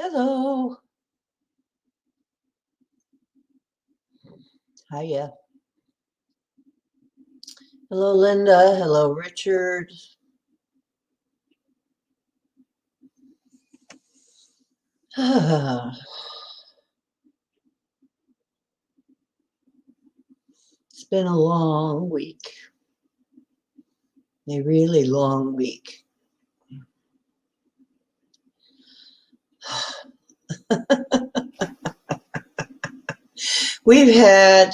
Hello. Hiya. Hello, Linda. Hello, Richard. It's been a long week. A really long week. We've had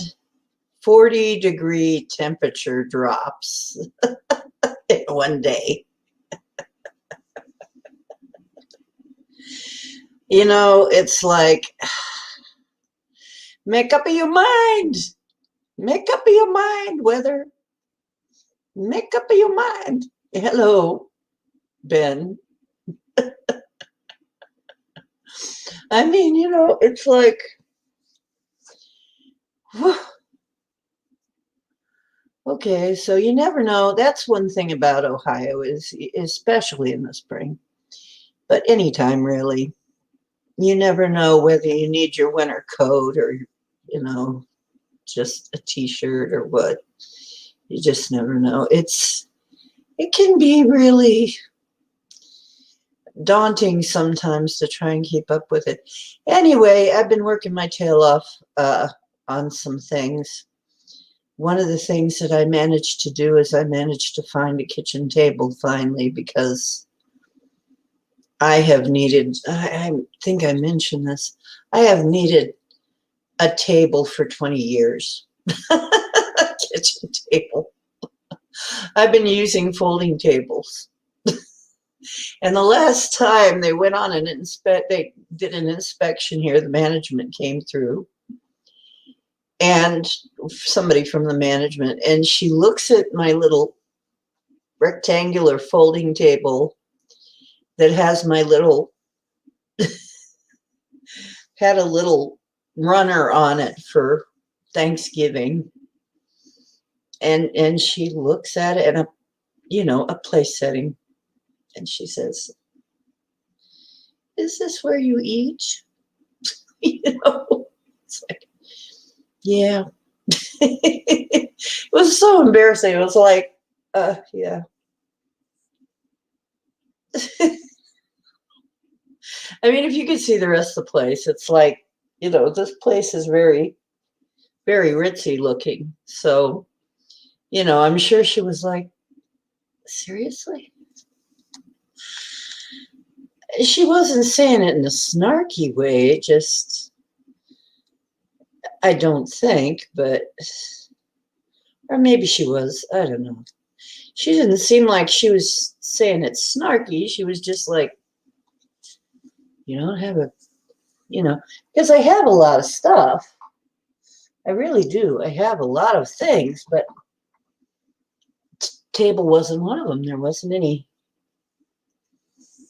40-degree temperature drops in one day. You know, it's like, make up your mind. Make up your mind, weather. Make up your mind. Hello, Ben. I mean, you know, it's like, whew. Okay, so you never know. That's one thing about Ohio is especially in the spring, but anytime really, you never know whether you need your winter coat or, you know, just a t-shirt or what. You just never know. It can be really daunting sometimes to try and keep up with it. Anyway, I've been working my tail off on some things. One of the things that I managed to do is I managed to find a kitchen table finally, because I have needed, I think I mentioned this, I have needed a table for 20 years. A kitchen table. I've been using folding tables. And the last time they went on they did an inspection here, the management came through, and somebody from the management, and she looks at my little rectangular folding table that has my little, had a little runner on it for Thanksgiving. And she looks at it in a place setting, and she says, "Is this where you eat?" It's like, yeah. It was so embarrassing. It was like, yeah. I mean, if you could see the rest of the place, it's like, this place is very, very ritzy looking. So, I'm sure she was like, seriously? She wasn't saying it in a snarky way, just, I don't think, but, or maybe she was, I don't know. She didn't seem like she was saying it snarky. She was just like, you don't have because I have a lot of stuff. I really do. I have a lot of things, but table wasn't one of them. There wasn't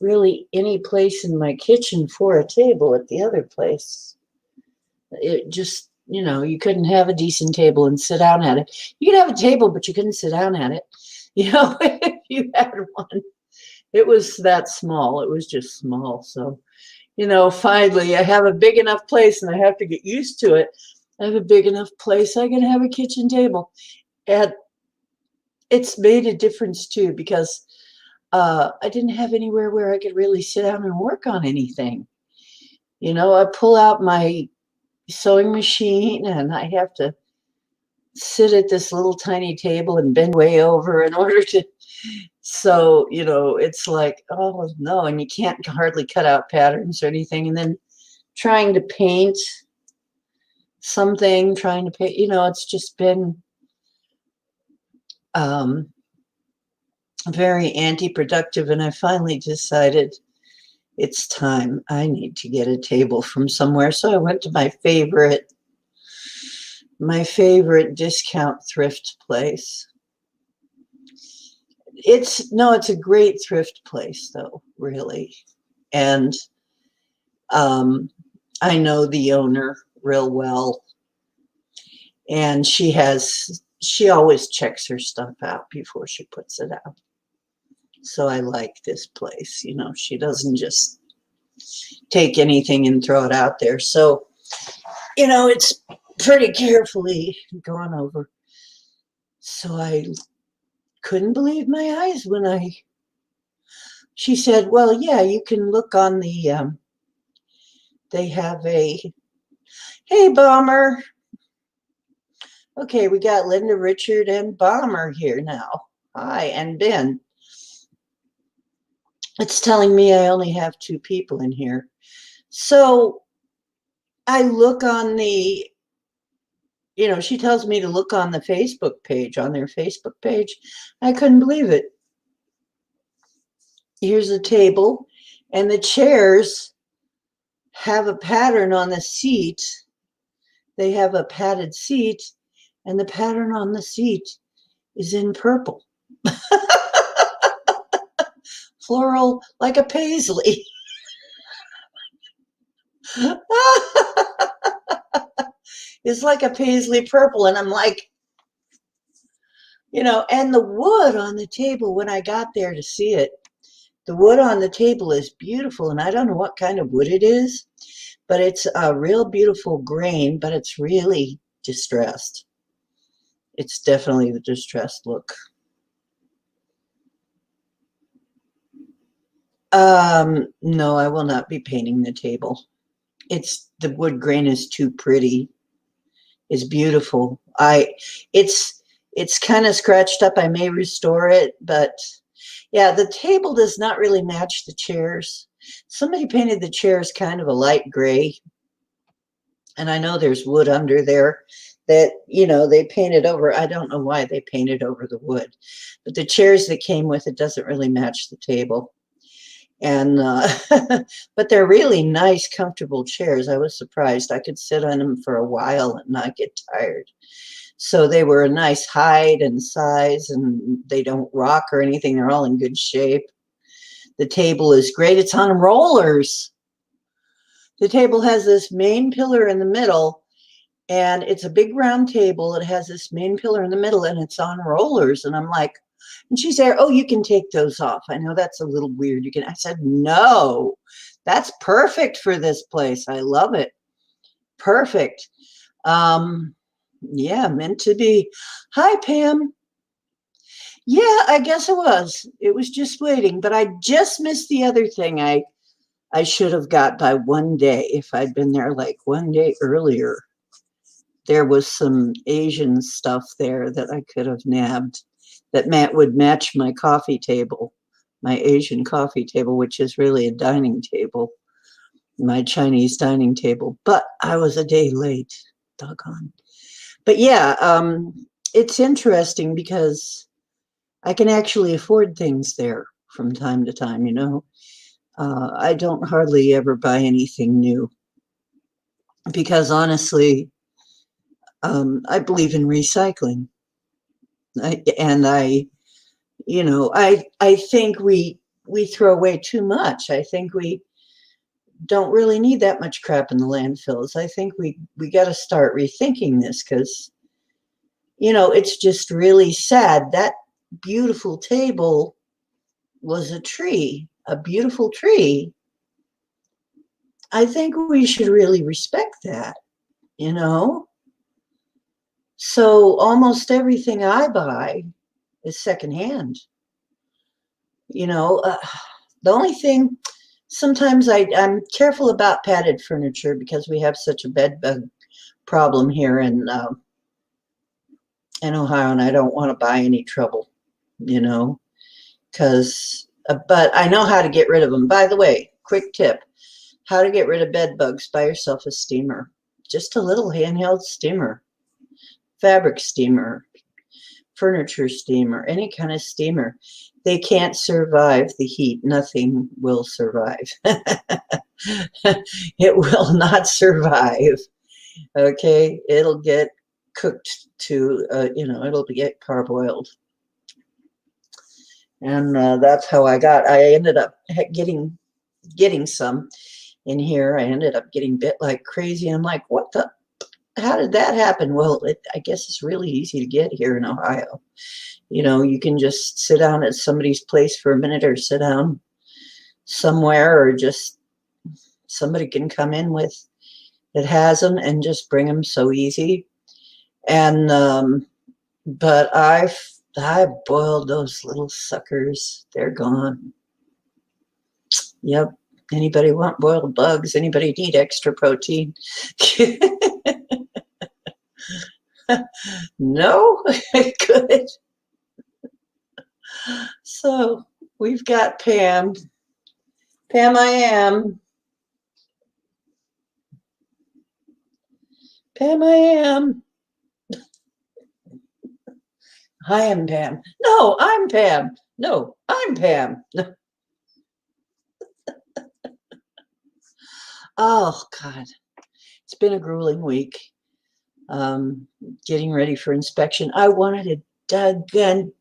really any place in my kitchen for a table at the other place. It just, you couldn't have a decent table and sit down at it. You could have a table, but you couldn't sit down at it. If you had one, it was that small. It was just small. So, finally I have a big enough place, and I have to get used to it. I have a big enough place. I can have a kitchen table. And it's made a difference too, because I didn't have anywhere where I could really sit down and work on anything. I pull out my sewing machine, and I have to sit at this little tiny table and bend way over in order to sew. It's like, oh no, and you can't hardly cut out patterns or anything. And then trying to paint something, it's just been very anti-productive. And I finally decided it's time. I need to get a table from somewhere. So I went to my favorite discount thrift place. It's a great thrift place though, really. And I know the owner real well, and she always checks her stuff out before she puts it out. So I like this place. She doesn't just take anything and throw it out there. So, it's pretty carefully gone over. So I couldn't believe my eyes when she said, well, yeah, you can look on the, they have a, hey, Bomber. Okay, we got Linda, Richard, and Bomber here now. Hi, and Ben. It's telling me I only have 2 people in here. So I look on the, she tells me to look on the Facebook page, on their Facebook page. I couldn't believe it. Here's a table, and the chairs have a pattern on the seat. They have a padded seat, and the pattern on the seat is in purple. Floral, like a paisley. It's like a paisley purple, and I'm like, and the wood on the table, when I got there to see it, the wood on the table is beautiful, and I don't know what kind of wood it is, but it's a real beautiful grain, but it's really distressed. It's definitely the distressed look. No, I will not be painting the table. The wood grain is too pretty. It's beautiful. It's kind of scratched up. I may restore it, but yeah, the table does not really match the chairs. Somebody painted the chairs kind of a light gray. And I know there's wood under there that, they painted over. I don't know why they painted over the wood. But the chairs that came with it doesn't really match the table. And but they're really nice, comfortable chairs. I was surprised. I could sit on them for a while and not get tired. So they were a nice height and size, and they don't rock or anything. They're all in good shape. The table is great. It's on rollers. The table has this main pillar in the middle, and it's a big round table. It has this main pillar in the middle, and it's on rollers. And I'm like, and she's there, oh, you can take those off. I know that's a little weird. I said, no, that's perfect for this place. I love it. Perfect. Yeah, meant to be. Hi, Pam. Yeah, I guess it was. It was just waiting, but I just missed the other thing I should have got by one day if I'd been there like one day earlier. There was some Asian stuff there that I could have nabbed that would match my coffee table, my Asian coffee table, which is really a dining table, my Chinese dining table. But I was a day late, doggone. But yeah, it's interesting because I can actually afford things there from time to time, I don't hardly ever buy anything new because honestly, I believe in recycling. I think we throw away too much. I think we don't really need that much crap in the landfills. I think we got to start rethinking this because, it's just really sad. That beautiful table was a tree, a beautiful tree. I think we should really respect that, So almost everything I buy is secondhand. The only thing, sometimes I'm careful about padded furniture because we have such a bed bug problem here in Ohio, and I don't want to buy any trouble, because, but I know how to get rid of them. By the way, quick tip, how to get rid of bed bugs: buy yourself a steamer, just a little handheld steamer, fabric steamer, furniture steamer, any kind of steamer. They can't survive the heat. Nothing will survive. It will not survive. Okay, it'll get cooked to, it'll get parboiled. And that's how I ended up getting some in here. I ended up getting bit like crazy. I'm like, how did that happen? Well, I guess it's really easy to get here in Ohio. You can just sit down at somebody's place for a minute or sit down somewhere or just somebody can come in with that has them and just bring them so easy. And but I boiled those little suckers. They're gone. Yep. Anybody want boiled bugs? Anybody need extra protein? No? Good. So we've got Pam. Pam, I am. Pam, I am. I am Pam. No, I'm Pam. No, I'm Pam. Oh, God. It's been a grueling week. Getting ready for inspection. I wanted a doggone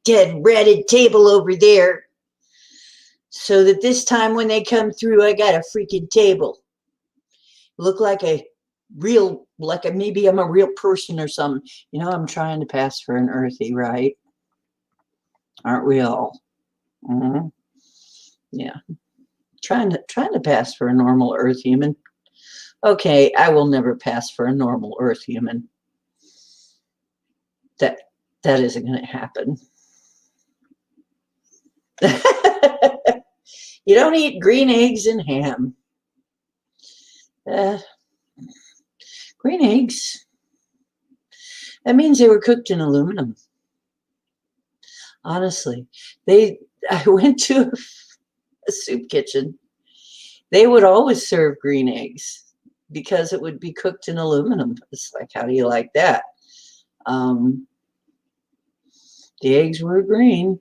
dead ratted table over there so that this time when they come through, I got a freaking table. Look like a real, maybe I'm a real person or something. You know, I'm trying to pass for an earthy, right? Aren't we all? Mm-hmm. Yeah. Trying to pass for a normal earth human. Okay, I will never pass for a normal earth human. That isn't going to happen. You don't eat green eggs and ham. Green eggs. That means they were cooked in aluminum. Honestly, I went to a soup kitchen. They would always serve green eggs because it would be cooked in aluminum. It's like, how do you like that? The eggs were green.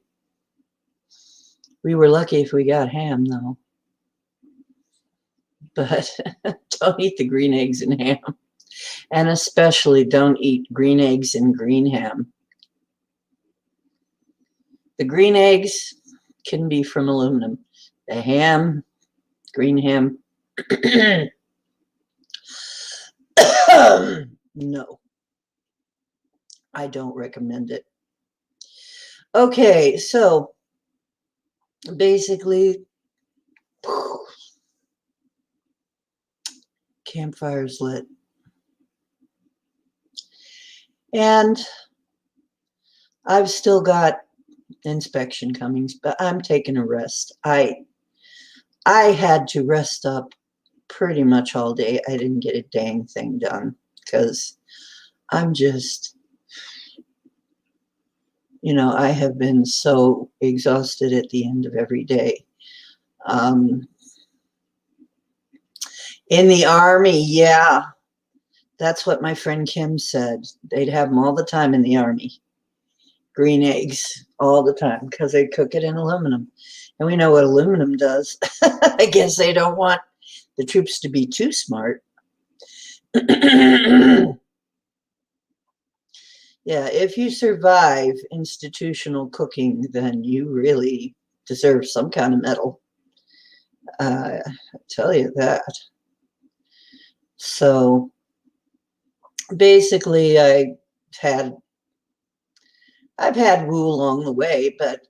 We were lucky if we got ham, though. But don't eat the green eggs and ham. And especially don't eat green eggs and green ham. The green eggs can be from aluminum. The ham, green ham, no. I don't recommend it. Okay, so basically, campfire's lit. And I've still got inspection coming, but I'm taking a rest. I had to rest up pretty much all day. I didn't get a dang thing done because I'm just, you know, I have been so exhausted at the end of every day. In the Army, yeah. That's what my friend Kim said. They'd have them all the time in the Army. Green eggs all the time because they cook it in aluminum. And we know what aluminum does. I guess they don't want the troops to be too smart. Yeah, if you survive institutional cooking, then you really deserve some kind of medal. I tell you that. So basically, I've had woo along the way, but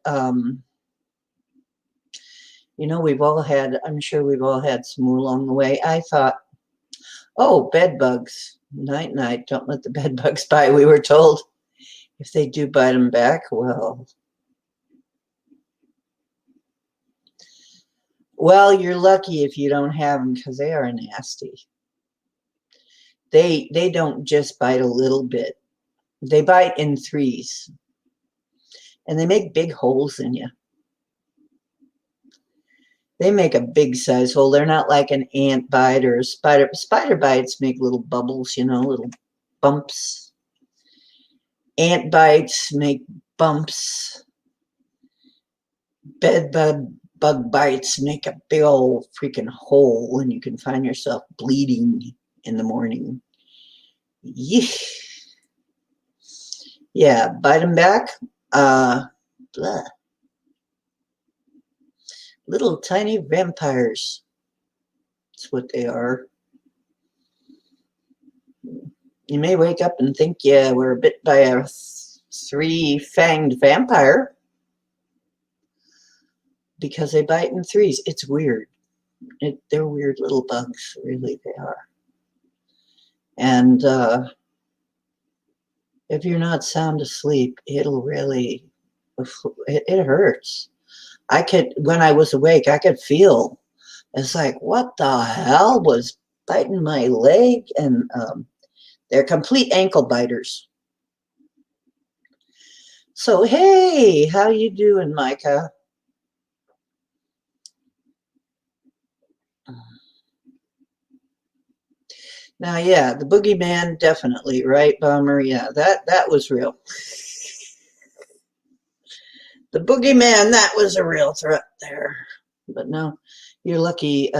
you know, I'm sure we've all had some woo along the way. I thought, oh, bed bugs, night, don't let the bed bugs bite. We were told if they do bite them back, well, you're lucky if you don't have them because they are nasty. They don't just bite a little bit. They bite in threes. And they make big holes in you. They make a big size hole. They're not like an ant bite or a spider. Spider bites make little bubbles, you know, little bumps. Ant bites make bumps. Bed bug bites make a big old freaking hole, and you can find yourself bleeding in the morning. Yeah, bite them back. Blah. Little tiny vampires. That's what they are. You may wake up and think you were bit by a three-fanged vampire because they bite in threes. It's weird. They're weird little bugs, really they are. And if you're not sound asleep, it'll really, it hurts. When I was awake, I could feel, it's like, what the hell was biting my leg? And they're complete ankle biters. So, hey, how you doing, Micah? Now, yeah, the boogeyman, definitely, right, Bomber? Yeah, that was real. The boogeyman, that was a real threat there. But no, you're lucky,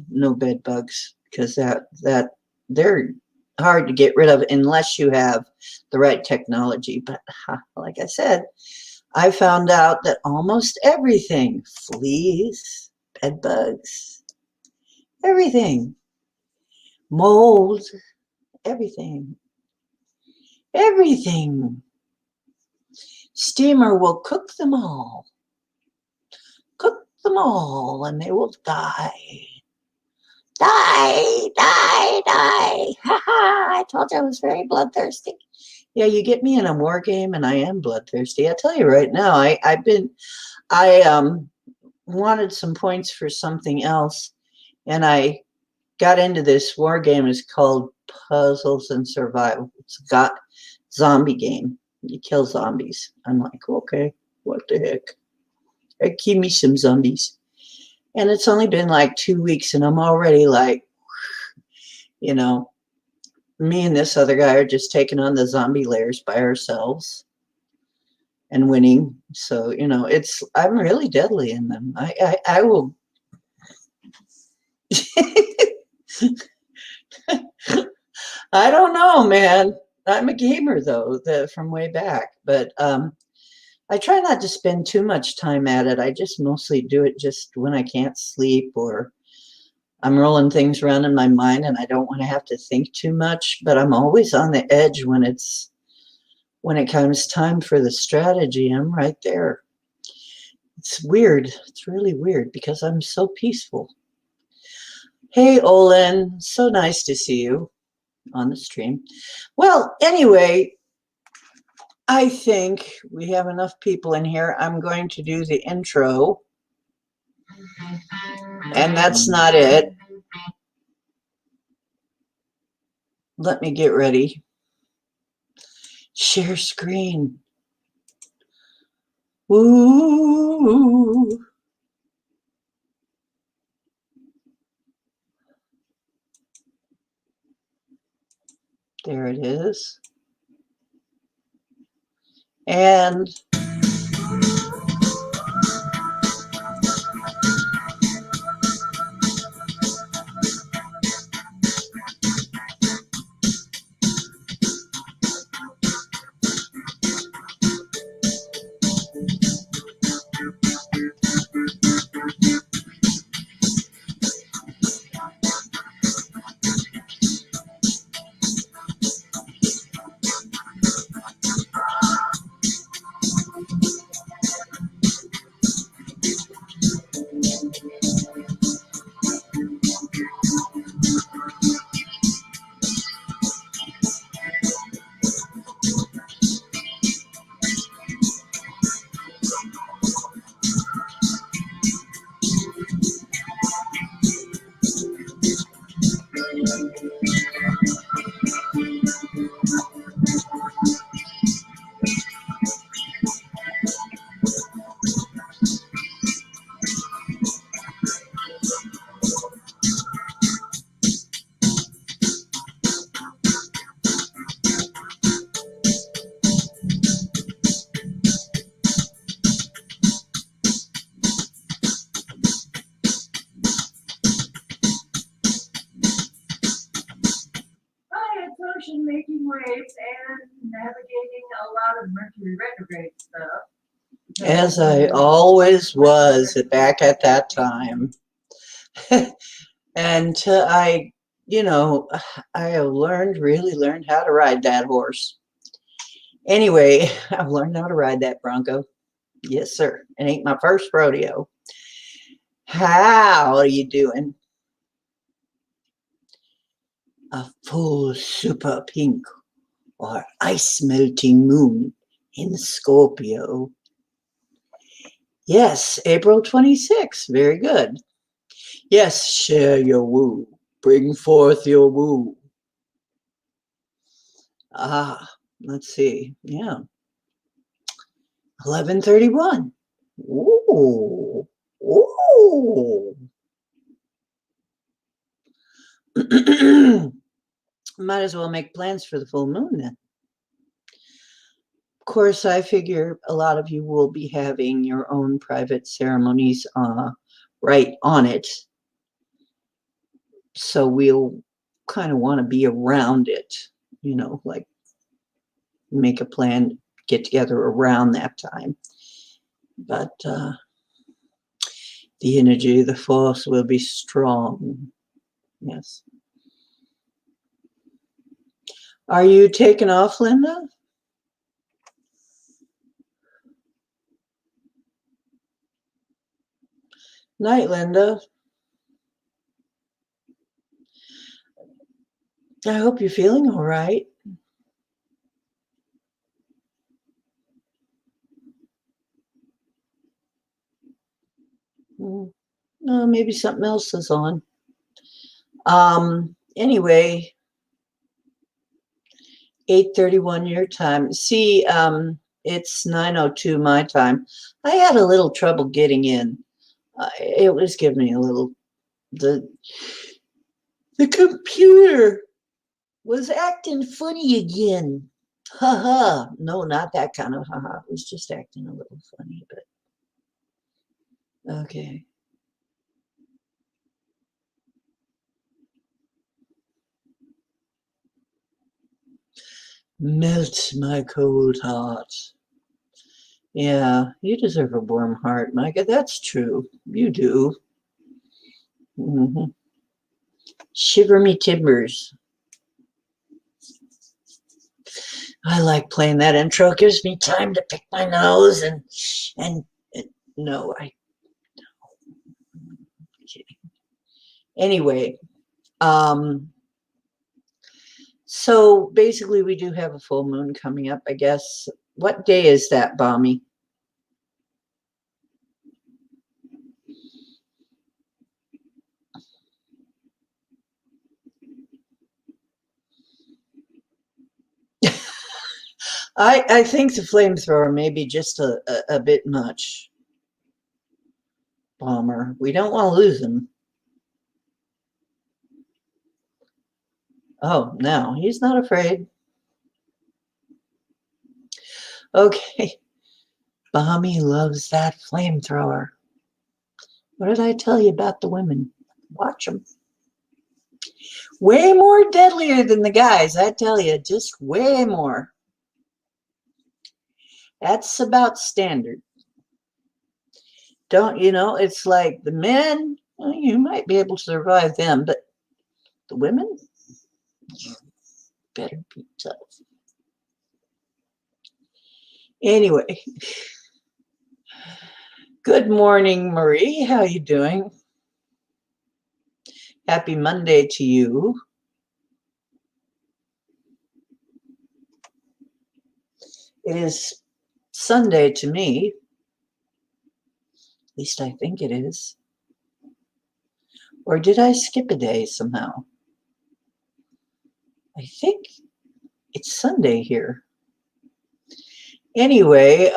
no bed bugs, because they're hard to get rid of unless you have the right technology. But like I said, I found out that almost everything, fleas, bed bugs, everything, mold, everything, everything. Steamer will cook them all. Cook them all, and they will die. Die, die, die. Ha ha, I told you I was very bloodthirsty. Yeah, you get me in a war game, and I am bloodthirsty. I tell you right now, I wanted some points for something else, and I got into this war game. It's called Puzzles and Survival. It's got zombie game. You kill zombies. I'm like, okay, what the heck? Give me some zombies. And it's only been like 2 weeks, and I'm already like, you know, me and this other guy are just taking on the zombie layers by ourselves and winning. So, I'm really deadly in them. I will. I don't know, man. I'm a gamer though, from way back, but I try not to spend too much time at it. I just mostly do it just when I can't sleep or I'm rolling things around in my mind and I don't want to have to think too much, but I'm always on the edge when it comes time for the strategy. I'm right there. It's weird. It's really weird because I'm so peaceful. Hey, Olin, so nice to see you on the stream. Well, anyway, I think we have enough people in here. I'm going to do the intro. And that's not it. Let me get ready. Share screen. Ooh. There it is. And making waves and navigating a lot of Mercury Retrograde stuff. As I always was back at that time. And I have really learned how to ride that horse. Anyway, I've learned how to ride that Bronco. Yes, sir. It ain't my first rodeo. How are you doing? a full super pink or ice melting moon in Scorpio. Yes, April 26th. Very good. Yes, share your woo. Bring forth your woo. Let's see. Yeah. 11:31. Ooh. Ooh. Might as well make plans for the full moon then. Of course, I figure a lot of you will be having your own private ceremonies right on it. So we'll kind of want to be around it, like make a plan, get together around that time. But the energy, the force will be strong. Yes. Are you taking off, Linda? Night, Linda. I hope you're feeling all right. Maybe something else is on. Anyway, 8:31 your time. See, it's 9:02 my time. I had a little trouble getting in. It was giving me a little. The computer was acting funny again. Ha ha. No, not that kind of ha ha. It was just acting a little funny, but okay. Melt my cold heart. Yeah, you deserve a warm heart, Micah. That's true. You do. Shiver me timbers. I like playing that intro. It gives me time to pick my nose and no, I'm kidding. Anyway, so basically we do have a full moon coming up, I guess. What day is that, Bommy? I think the flamethrower may be just a bit much. Bomber. We don't want to lose him. Oh, no, he's not afraid. Okay. Bommy loves that flamethrower. What did I tell you about the women? Watch them. Way more deadlier than the guys, I tell you, just way more. That's about standard. Don't, it's like the men, well, you might be able to survive them, but the women, better be tough. Anyway, good morning, Marie. How you doing? Happy Monday to you. It is Sunday to me. At least I think it is. Or did I skip a day somehow? I think it's Sunday here. Anyway,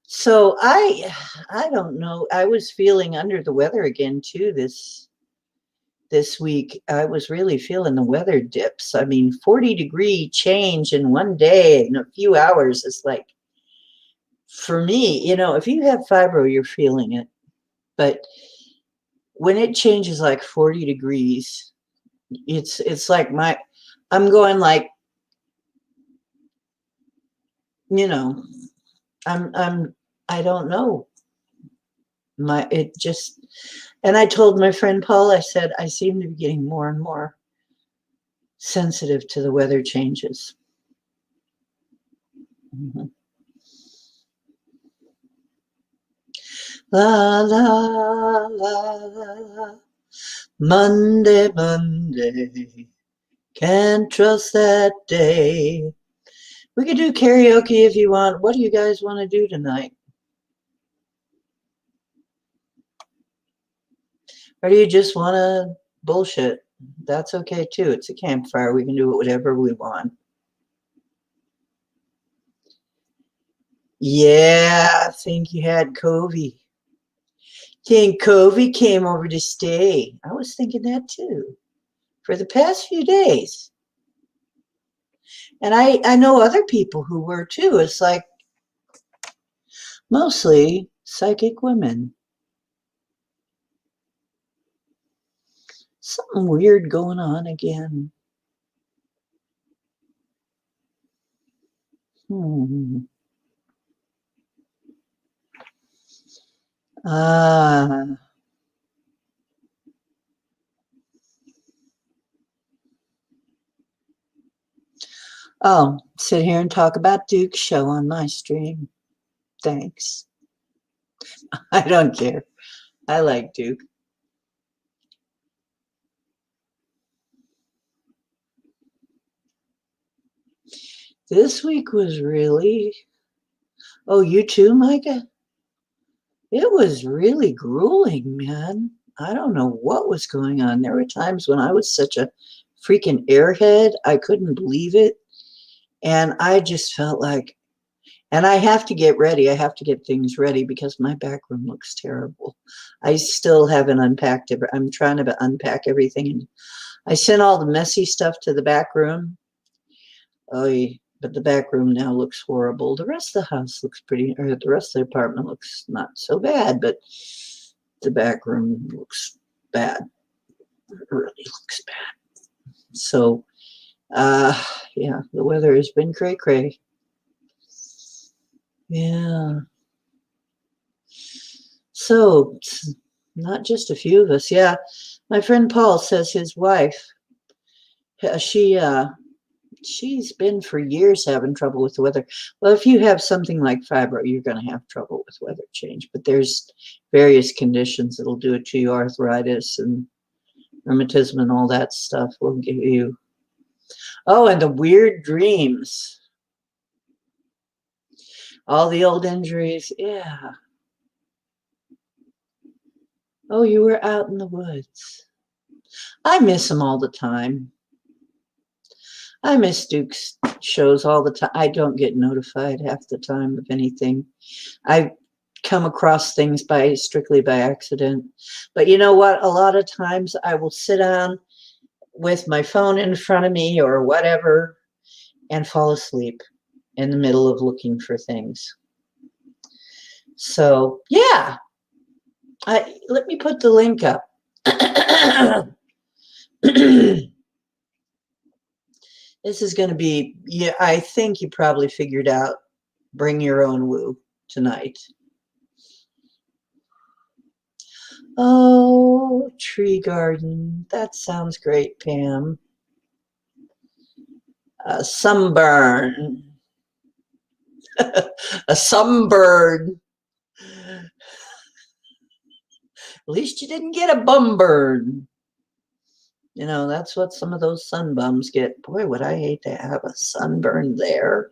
so I don't know. I was feeling under the weather again too this week. I was really feeling the weather dips. I mean, 40-degree change in one day in a few hours is like, for me, if you have fibro, you're feeling it. But when it changes like 40 degrees, it's like I'm going like, I don't know. And I told my friend Paul, I said, I seem to be getting more and more sensitive to the weather changes. La, la, la, la, la. Monday, Monday, can't trust that day. We could do karaoke if you want. What do you guys want to do tonight? Or do you just want to bullshit? That's okay too. It's a campfire. We can do whatever we want. Yeah, I think you had Covey. Think Covey came over to stay. I was thinking that too. For the past few days. And I know other people who were too. It's like mostly psychic women. Something weird going on again. Ah. Oh, sit here and talk about Duke's show on my stream. Thanks. I don't care. I like Duke. This week was really... Oh, you too, Micah? It was really grueling, man. I don't know what was going on. There were times when I was such a freaking airhead. I couldn't believe it. And I just felt like... And I have to get ready. I have to get things ready because my back room looks terrible. I still haven't unpacked it. I'm trying to unpack everything. I sent all the messy stuff to the back room. Oh, yeah. But the back room now looks horrible. The rest of the house looks pretty, or the rest of the apartment looks not so bad, but the back room looks bad. It really looks bad. So, yeah, the weather has been cray-cray. Yeah. So, not just a few of us. Yeah, my friend Paul says his wife, she's been for years having trouble with the weather. Well, if you have something like fibro, you're going to have trouble with weather change. But there's various conditions that'll do it to you. Arthritis and rheumatism and all that stuff will give you. Oh, and the weird dreams. All the old injuries. Yeah. Oh, you were out in the woods. I miss them all the time. I miss Duke's shows all the time. I don't get notified half the time of anything. I come across things strictly by accident. But you know what? A lot of times I will sit down with my phone in front of me or whatever and fall asleep in the middle of looking for things. So yeah, let me put the link up. This is going to be, yeah, I think you probably figured out bring your own woo tonight. Oh, tree garden. That sounds great, Pam. A sunburn. A sunburn. At least you didn't get a bum burn. You know, that's what some of those sunbums get. Boy, would I hate to have a sunburn there.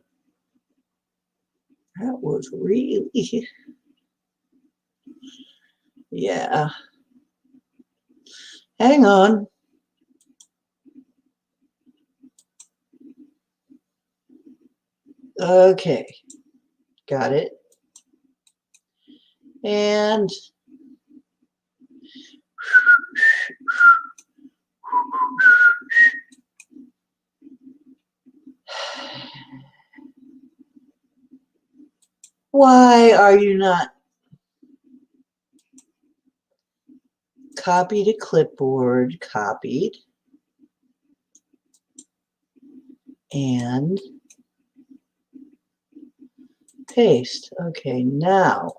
That was really... Yeah. Hang on. Okay. Got it. And why are you not? Copy to clipboard, copied. And paste. Okay, now.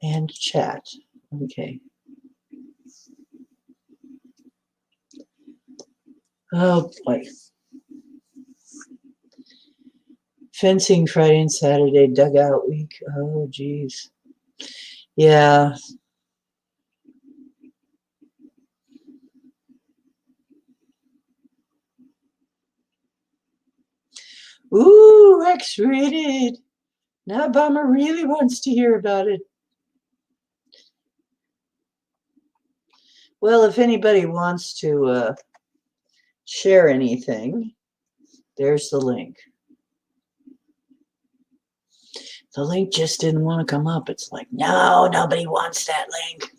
And chat. Okay. Oh boy. Fencing Friday and Saturday, dugout week. Oh geez. Yeah. Ooh, X-rated. Now Bomber really wants to hear about it. Well, if anybody wants to share anything, there's the link. The link just didn't want to come up. It's like, no, nobody wants that link.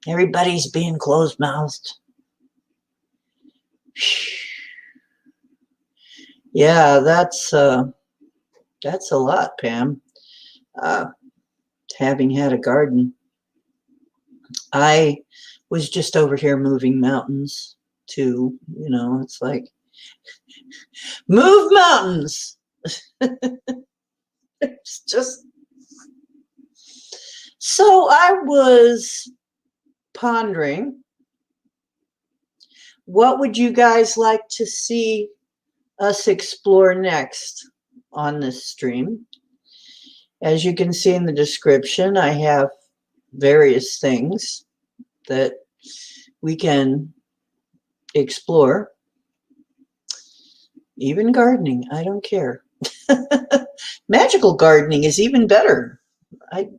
Everybody's being closed-mouthed. Yeah, that's a lot, Pam. Having had a garden, I was just over here moving mountains too. You know, it's like, move mountains. It's just so I was pondering, what would you guys like to see us explore next on this stream? As you can see in the description, I have various things that we can explore. Even gardening, I don't care. Magical gardening is even better. I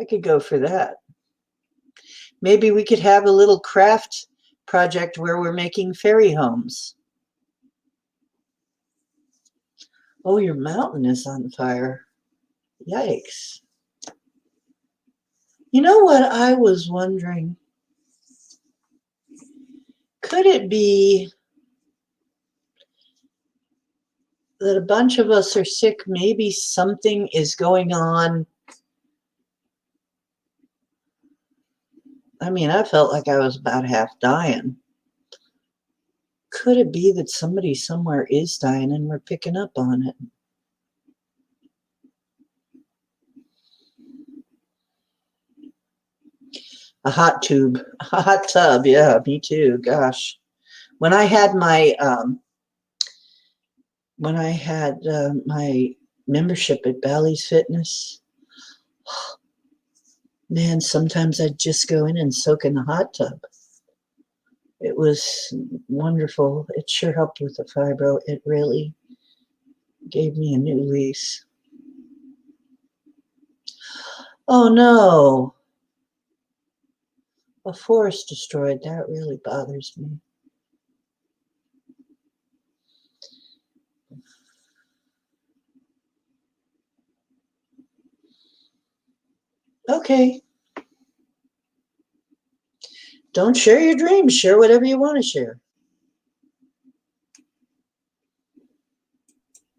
could go for that. Maybe we could have a little craft project where we're making fairy homes. Oh, your mountain is on fire. Yikes. You know what I was wondering? Could it be that a bunch of us are sick? Maybe something is going on. I mean, I felt like I was about half dying. Could it be that somebody somewhere is dying and we're picking up on it? A hot tub, yeah, me too. Gosh, when I had my my membership at Bally's Fitness, man, sometimes I'd just go in and soak in the hot tub. It was wonderful. It sure helped with the fibro. It really gave me a new lease. Oh no. A forest destroyed. That really bothers me. Okay. Don't share your dreams. Share whatever you want to share.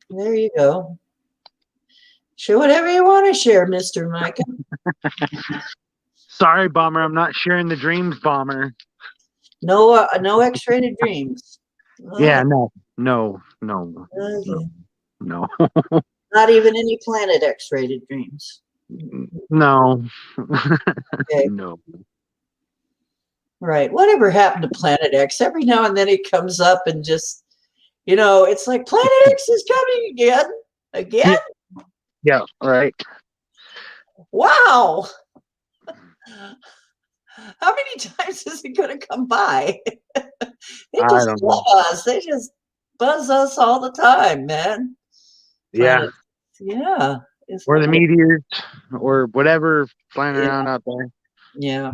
There you go. Share whatever you want to share, Mr. Micah. Sorry, Bomber. I'm not sharing the dreams, Bomber. No, no X-rated dreams. Oh, yeah, no. okay. No. Not even any Planet X-rated dreams. No. Okay. No. Right. Whatever happened to Planet X? Every now and then it comes up and just, you know, it's like Planet X is coming again. Again? Yeah, right. Wow. How many times is it going to come by? They I just don't love know. us. They just buzz us all the time, man. Yeah. Planet. Yeah. It's Or the wonderful. meteors or whatever flying Yeah. around out there. Yeah.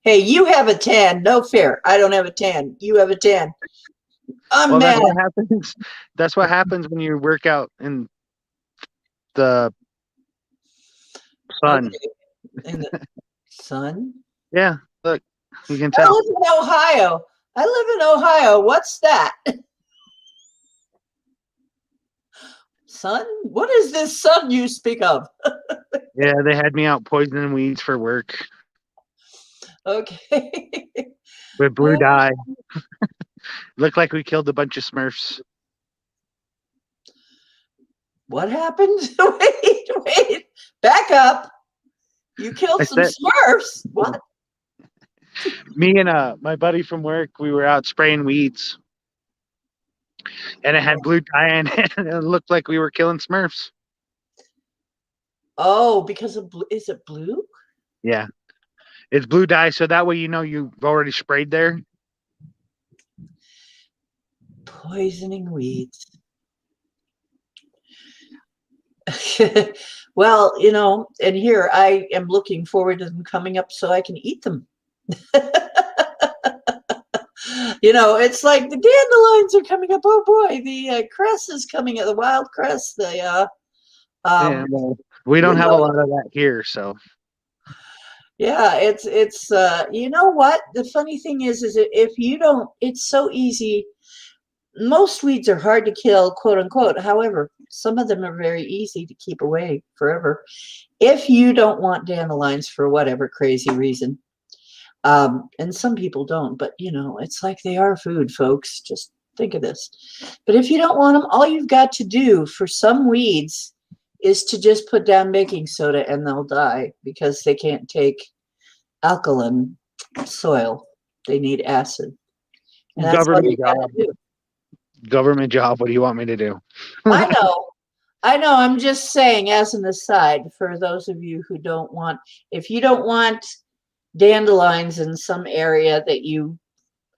Hey, you have a tan. No fair. I don't have a tan. You have a tan. I'm Well, that's mad. what happens. That's what happens when you work out in the sun. Okay. In the sun? Yeah, look, you can I tell. live in Ohio. I live in Ohio. What's that? Sun? What is this sun you speak of? Yeah, they had me out poisoning weeds for work Okay. with blue dye. Looked like we killed a bunch of Smurfs. What happened? Wait. Back up. You killed I some said, Smurfs. What? me and my buddy from work, we were out spraying weeds, and it had blue dye in it, and it looked like we were killing Smurfs. Oh, because of blue. Is it blue? Yeah, it's blue dye, so that way you know you've already sprayed there. Poisoning weeds. Well, and here I am looking forward to them coming up so I can eat them. It's like the dandelions are coming up. Oh boy, the cress is coming up, the wild cress, Yeah, um, well, we you don't have a know, lot of that here, so yeah, it's you know what? The funny thing is that if you don't, it's so easy. Most weeds are hard to kill, quote unquote. However, some of them are very easy to keep away forever. If you don't want dandelions for whatever crazy reason, and some people don't, but it's like they are food, folks. Just think of this. But if you don't want them, all you've got to do for some weeds is to just put down baking soda and they'll die because they can't take alkaline soil. They need acid. And that's all you government got to job. do. Government job. What do you want me to do? I know. I know. I'm just saying, as an aside, for those of you who don't want, if you don't want dandelions in some area that you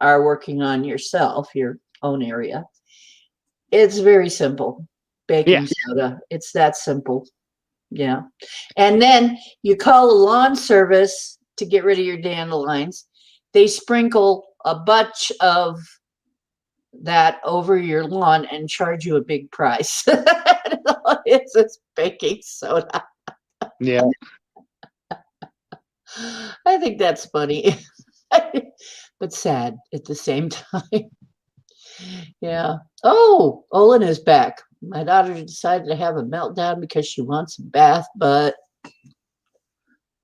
are working on yourself, your own area, it's very simple. Yeah. Baking soda. It's that simple. Yeah. And then you call a lawn service to get rid of your dandelions. They sprinkle a bunch of that over your lawn and charge you a big price. It's this baking soda. Yeah. I think that's funny, but sad at the same time. Yeah. Oh, Olin is back. My daughter decided to have a meltdown because she wants a bath, but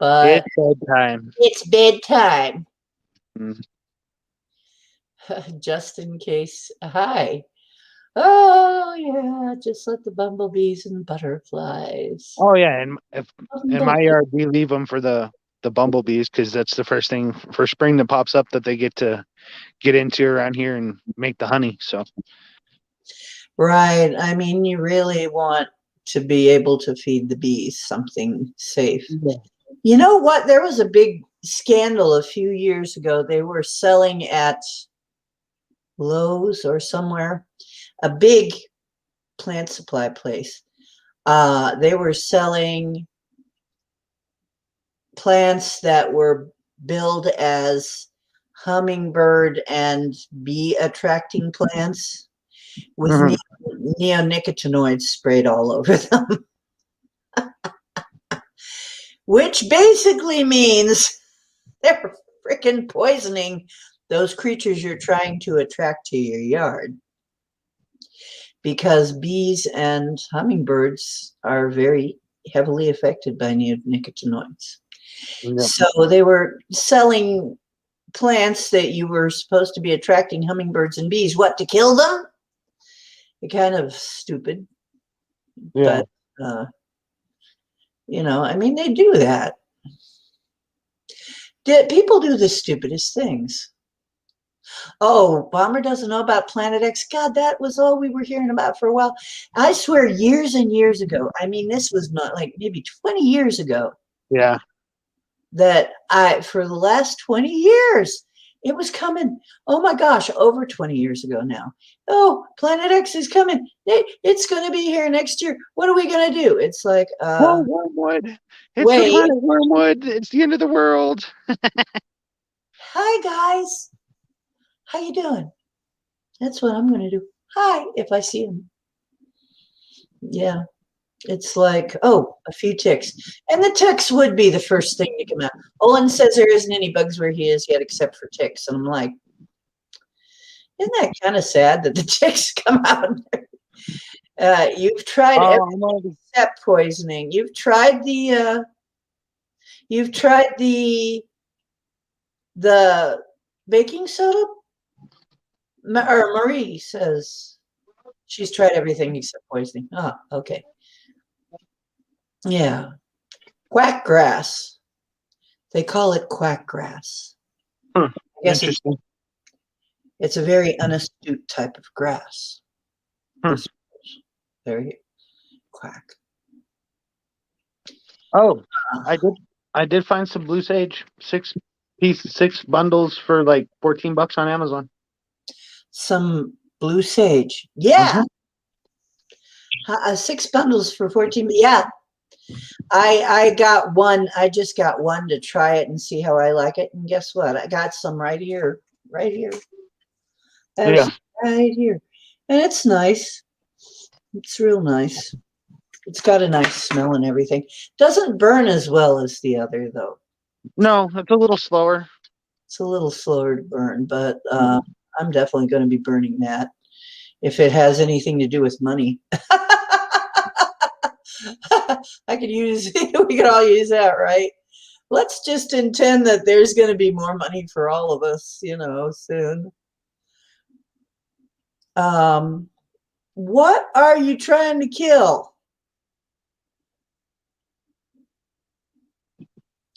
It's bedtime. it's bedtime. Mm. Just in case. Hi. Oh yeah, just like the bumblebees and butterflies. Oh yeah, and if in my Bumblebee. yard we leave them for the bumblebees because that's the first thing for spring that pops up that they get to get into around here and make the honey. So Right. I mean, you really want to be able to feed the bees something safe. yeah. You know what? There was a big scandal a few years ago. They were selling at Lowe's or somewhere, a big plant supply place. They were selling plants that were billed as hummingbird and bee attracting plants with Mhm. neonicotinoids sprayed all over them, which basically means they're freaking poisoning those creatures you're trying to attract to your yard. Because bees and hummingbirds are very heavily affected by neonicotinoids. Yeah. So they were selling plants that you were supposed to be attracting hummingbirds and bees. What, to kill them? Kind of stupid, Yeah. but I mean, they do that. People do the stupidest things. Oh, Bomber doesn't know about Planet X. God, that was all we were hearing about for a while. I swear, years and years ago, I mean, this was not like maybe 20 years ago, Yeah. that for the last 20 years, it was coming. Oh my gosh, over 20 years ago now. Oh, Planet X is coming. It's going to be here next year. What are we going to do? It's like, Oh, wormwood! It's the wait, planet wormwood. It's the end of the world. hi guys. How you doing? That's what I'm going to do. Hi, if I see him. Yeah. It's like, oh, a few ticks. And the ticks would be the first thing to come out. Olin says there isn't any bugs where he is yet except for ticks. And I'm like, isn't that kind of sad that the ticks come out? You've tried everything except poisoning. You've tried the baking soda? Or Marie says she's tried everything except poisoning. Ah, okay. Yeah. Quack grass. They call it quack grass. Huh. I guess Interesting. it's a very unastute type of grass. Hmm. Very quack. Oh, I did find some blue sage. 6 bundles for like $14 on Amazon. Some blue sage. Yeah. Mhm. 6 bundles for 14. Yeah, I got one. I just got one to try it and see how I like it. And guess what? I got some right here, right here. That's Yeah. right here, and it's nice. It's real nice. It's got a nice smell and everything. Doesn't burn as well as the other though. No, it's a little slower. It's a little slower to burn, but I'm definitely going to be burning that if it has anything to do with money. I could use, we could all use that, right? Let's just intend that there's going to be more money for all of us, soon. What are you trying to kill?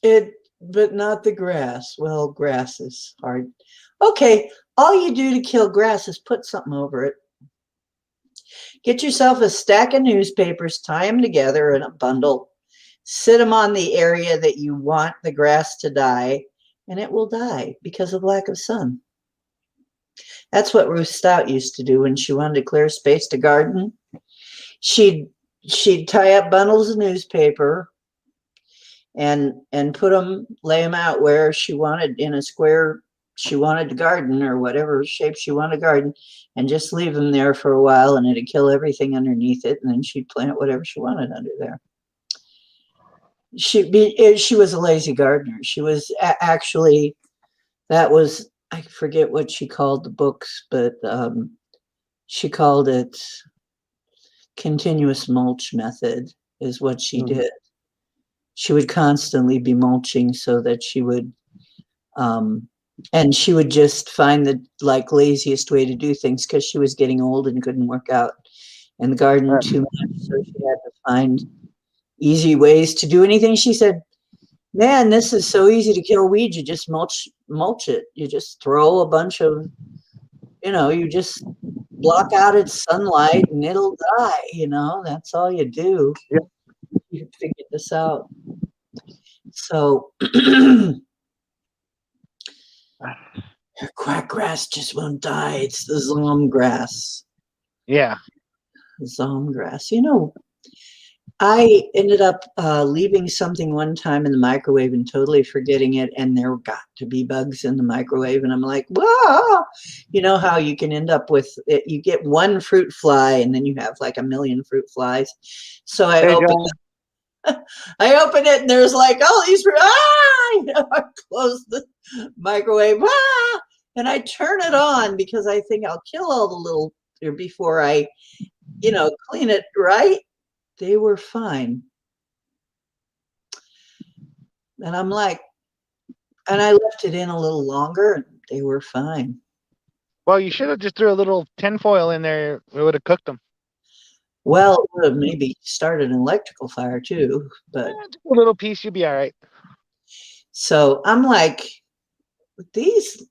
But not the grass. Well, grass is hard. Okay, all you do to kill grass is put something over it. Get yourself a stack of newspapers, tie them together in a bundle, sit them on the area that you want the grass to die, and it will die because of lack of sun. That's what Ruth Stout used to do when she wanted to clear space to garden. She'd tie up bundles of newspaper and put them, lay them out where she wanted in a square she wanted to garden or whatever shape she wanted to garden, and just leave them there for a while, and it'd kill everything underneath it, and then she'd plant whatever she wanted under there. She was a lazy gardener. She was actually, that was, I forget what she called the books, but she called it continuous mulch method is what she did. She would constantly be mulching so that she would, and she would just find the laziest way to do things because she was getting old and couldn't work out in the garden too much. So she had to find easy ways to do anything. She said, man, this is so easy to kill weeds. You just mulch it. You just throw a bunch of, you just block out its sunlight and it'll die. That's all you do. Yeah. You figured this out. So her quack grass just won't die. It's the zom grass. Yeah. Zom grass. I ended up leaving something one time in the microwave and totally forgetting it, and there got to be bugs in the microwave, and I'm like, whoa! You know how you can end up with it, you get one fruit fly, and then you have like a million fruit flies. So I opened it, and there's like all these. I close the microwave, and I turn it on because I think I'll kill all the little before I, clean it right. They were fine. And I'm like, and I left it in a little longer and they were fine. Well, you should have just threw a little tinfoil in there. It would have cooked them. Well, it would have maybe started an electrical fire too, but just a little piece, you'll be all right. So I'm like, these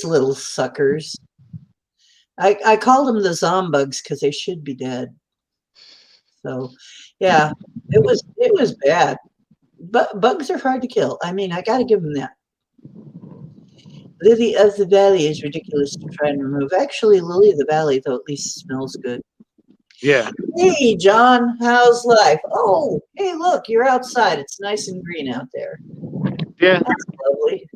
little suckers. I called them the Zombugs because they should be dead. So yeah, it was bad. But bugs are hard to kill. I mean, I got to give them that. Lily of the Valley is ridiculous to try and remove. Actually, Lily of the Valley, though, at least smells good. Yeah. Hey, John, how's life? Oh, hey, look, you're outside. It's nice and green out there. Yeah. That's lovely.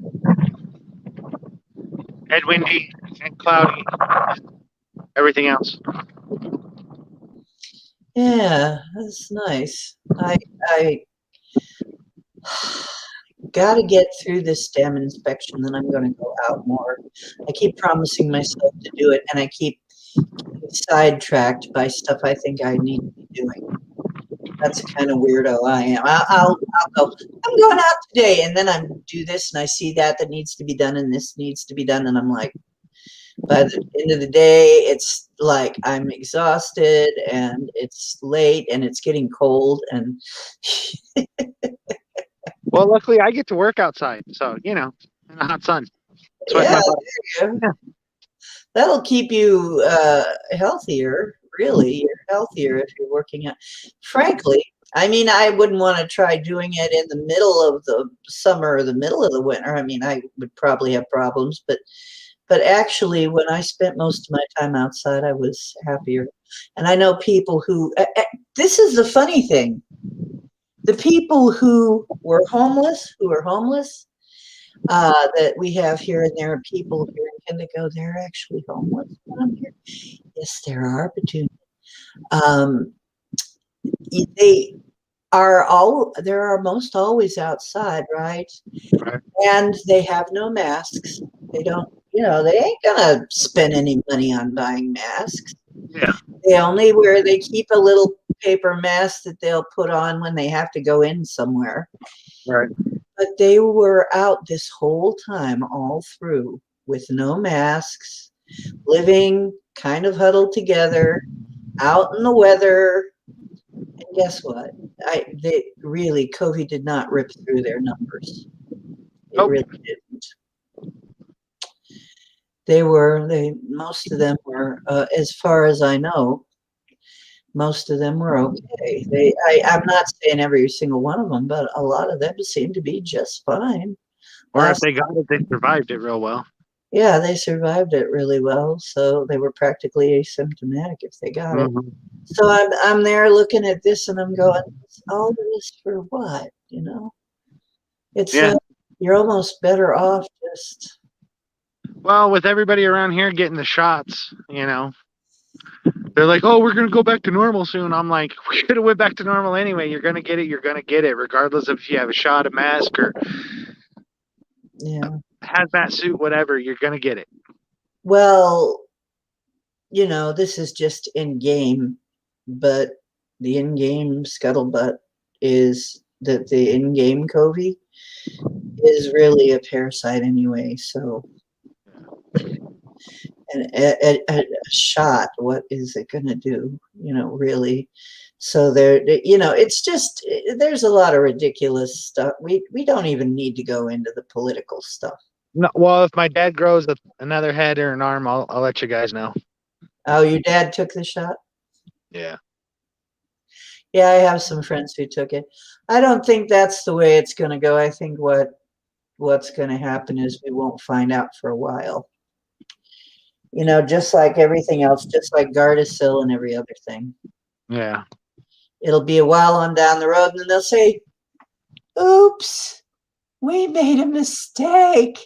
And windy and cloudy. Everything else. Yeah, that's nice. I got to get through this damn inspection, then I'm going to go out more. I keep promising myself to do it, and I keep getting sidetracked by stuff I think I need to be doing. That's the kind of weirdo I am. I'll go, I'm going out today, and then I do this, and I see that needs to be done, and this needs to be done, and I'm like, by the end of the day, it's like I'm exhausted, and it's late, and it's getting cold, and well, luckily I get to work outside, so in the hot sun. Yeah, that'll keep you healthier. Really, you're healthier if you're working out. Frankly, I mean, I wouldn't want to try doing it in the middle of the summer or the middle of the winter. I mean, I would probably have problems, but But actually, when I spent most of my time outside, I was happier. And I know people who, this is the funny thing. The people who were homeless, that we have here, and there are people here in Indigo, they're actually homeless around here. Yes, there are, but they they're almost always outside, right? Right. And they have no masks. They don't, they ain't gonna spend any money on buying masks. Yeah. They keep a little paper mask that they'll put on when they have to go in somewhere. Right. But they were out this whole time, all through, with no masks, living kind of huddled together, out in the weather. And guess what? They really, COVID did not rip through their numbers. It Nope. really didn't. Most of them were, as far as I know, most of them were okay. I'm not saying every single one of them, but a lot of them seemed to be just fine. Or if they got it, they survived it real well. Yeah, they survived it really well. So they were practically asymptomatic if they got it. So I'm there looking at this and I'm going, all this for what? It's you're almost better off just. Well, with everybody around here getting the shots, they're like, "Oh, we're gonna go back to normal soon." I'm like, "We should have went back to normal anyway. You're gonna get it. You're gonna get it, regardless of if you have a shot, a mask, or hazmat suit, whatever. You're gonna get it." Well, this is just in game, but the in-game scuttlebutt is that the in-game COVID is really a parasite anyway. So, and a shot, what is it going to do? Really. So it's just, there's a lot of ridiculous stuff. We don't even need to go into the political stuff. No, well, if my dad grows another head or an arm, I'll let you guys know. Oh, your dad took the shot? Yeah. Yeah, I have some friends who took it. I don't think that's the way it's going to go. I think what's going to happen is we won't find out for a while. Just like everything else, just like Gardasil and every other thing. Yeah. It'll be a while on down the road, and then they'll say, oops, we made a mistake.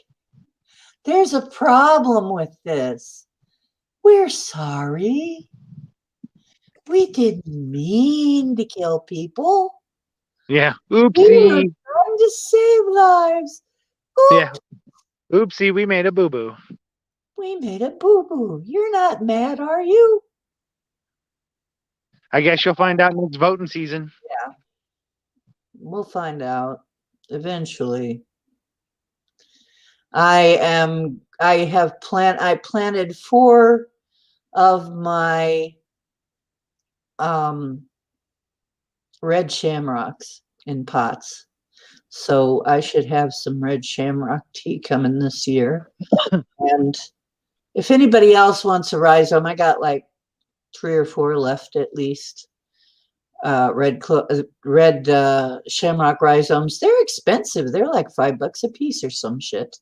There's a problem with this. We're sorry. We didn't mean to kill people. Yeah. We were Oopsie. trying to save lives. Oops. Yeah. Oopsie, we made a boo-boo. We made a boo-boo. You're not mad, are you? I guess you'll find out next voting season. Yeah. We'll find out eventually. I planted 4 of my red shamrocks in pots. So I should have some red shamrock tea coming this year. And if anybody else wants a rhizome, I got like 3 or 4 left at least. Red shamrock rhizomes. They're expensive. They're like $5 a piece or some shit.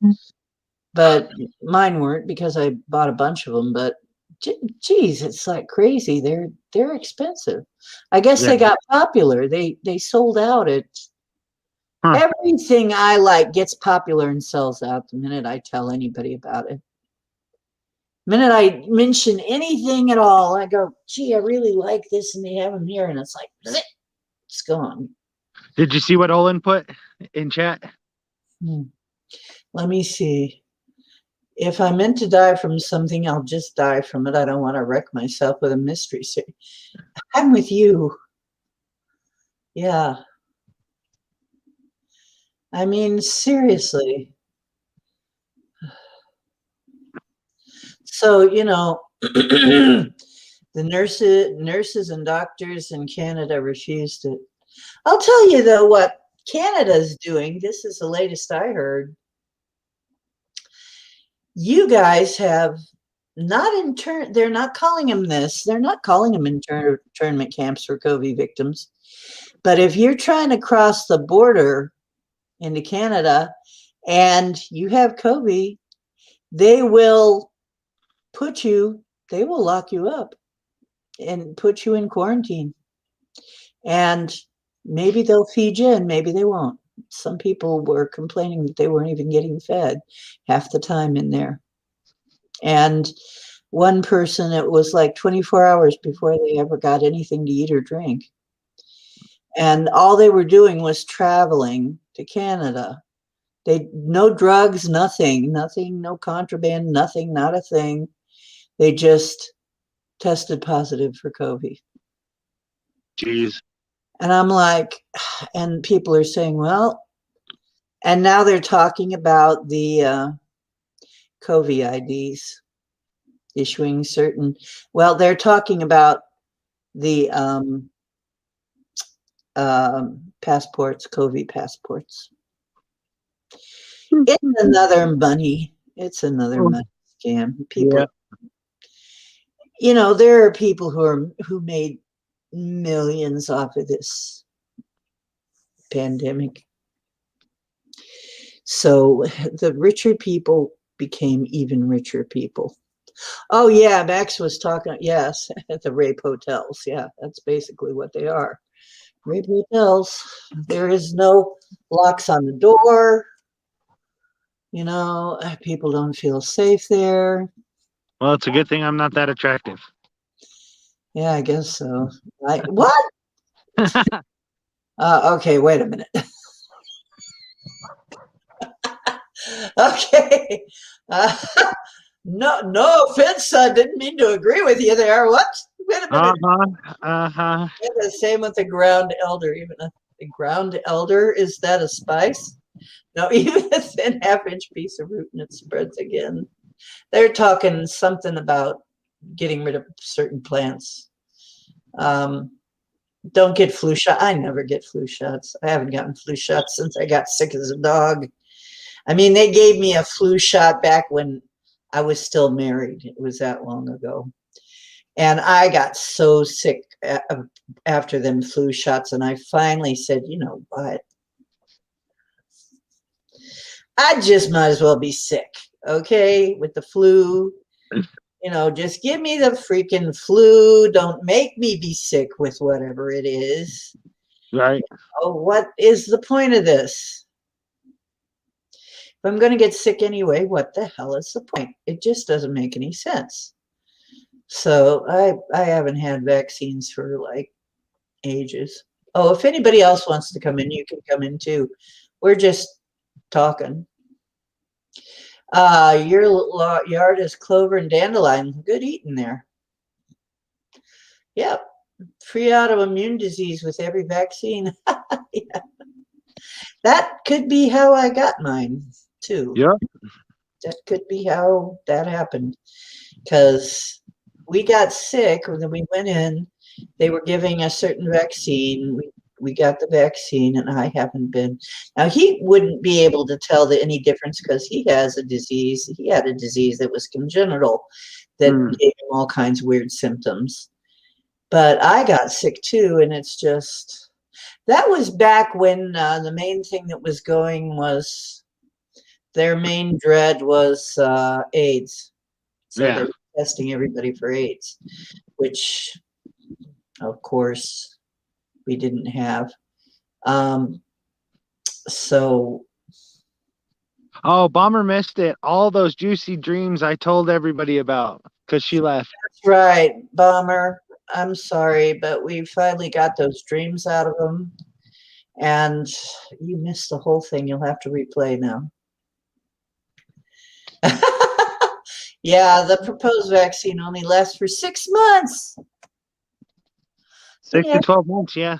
But mine weren't because I bought a bunch of them. But geez, it's like crazy. They're expensive. I guess they got popular. They sold out at. Everything I like gets popular and sells out the minute I tell anybody about it. The minute I mention anything at all, I go, gee, I really like this, and they have them here, and it's like, zip, it's gone. Did you see what Olin put in chat? Let me see. If I'm meant to die from something, I'll just die from it. I don't want to wreck myself with a mystery. I'm with you. Yeah. I mean, seriously. So, the nurses and doctors in Canada refused it. I'll tell you, though, what Canada's doing. This is the latest I heard. You guys have they're not calling them this. They're not calling them internment camps for COVID victims. But if you're trying to cross the border into Canada and you have COVID, they will they will lock you up and put you in quarantine. And maybe they'll feed you and maybe they won't. Some people were complaining that they weren't even getting fed half the time in there. And one person, it was like 24 hours before they ever got anything to eat or drink. And all they were doing was traveling to Canada. No drugs, nothing, no contraband, nothing, not a thing. They just tested positive for COVID. Jeez. And I'm like, and people are saying, well, and now they're talking about the COVID IDs, issuing certain, well, they're talking about the passports, COVID passports. It's another money. It's another money scam. People, there are people who made millions off of this pandemic. So the richer people became even richer people. Oh yeah, Max was talking. Yes, at the rape hotels. Yeah, that's basically what they are. Rape hotels. There is no locks on the door. People don't feel safe there. Well, it's a good thing I'm not that attractive. Yeah, I guess so. What? Okay, wait a minute. Okay. No offense. I didn't mean to agree with you there. What? Wait a minute. Yeah, the same with the ground elder. Even the ground elder, is that a spice? No, even a thin half-inch piece of root and it spreads again. They're talking something about getting rid of certain plants. Don't get flu shot. I never get flu shots. I haven't gotten flu shots since I got sick as a dog. I mean, they gave me a flu shot back when I was still married. It was that long ago. And I got so sick after them flu shots. And I finally said, you know what? I just might as well be sick, okay, with the flu. Just give me the freaking flu. Don't make me be sick with whatever it is. Right. What is the point of this? If I'm going to get sick anyway, what the hell is the point? It just doesn't make any sense. So I haven't had vaccines for like ages. Oh, if anybody else wants to come in, you can come in too. We're just talking. Your yard is clover and dandelion. Good eating there. Yep. Free autoimmune disease with every vaccine. Yeah. That could be how I got mine too. Yeah. That could be how that happened. Because we got sick when we went in. They were giving a certain vaccine. We got the vaccine, and I haven't been. Now, he wouldn't be able to tell any difference because he has a disease. He had a disease that was congenital that gave him all kinds of weird symptoms. But I got sick too, and it's just, that was back when the main thing that was going was, their main dread was AIDS. So they were testing everybody for AIDS, which, of course, we didn't have. Oh, Bomber missed it. All those juicy dreams I told everybody about because she left. That's right, Bomber. I'm sorry, but we finally got those dreams out of them. And you missed the whole thing. You'll have to replay now. Yeah, the proposed vaccine only lasts for 6 months. 6 to 12 months, yeah.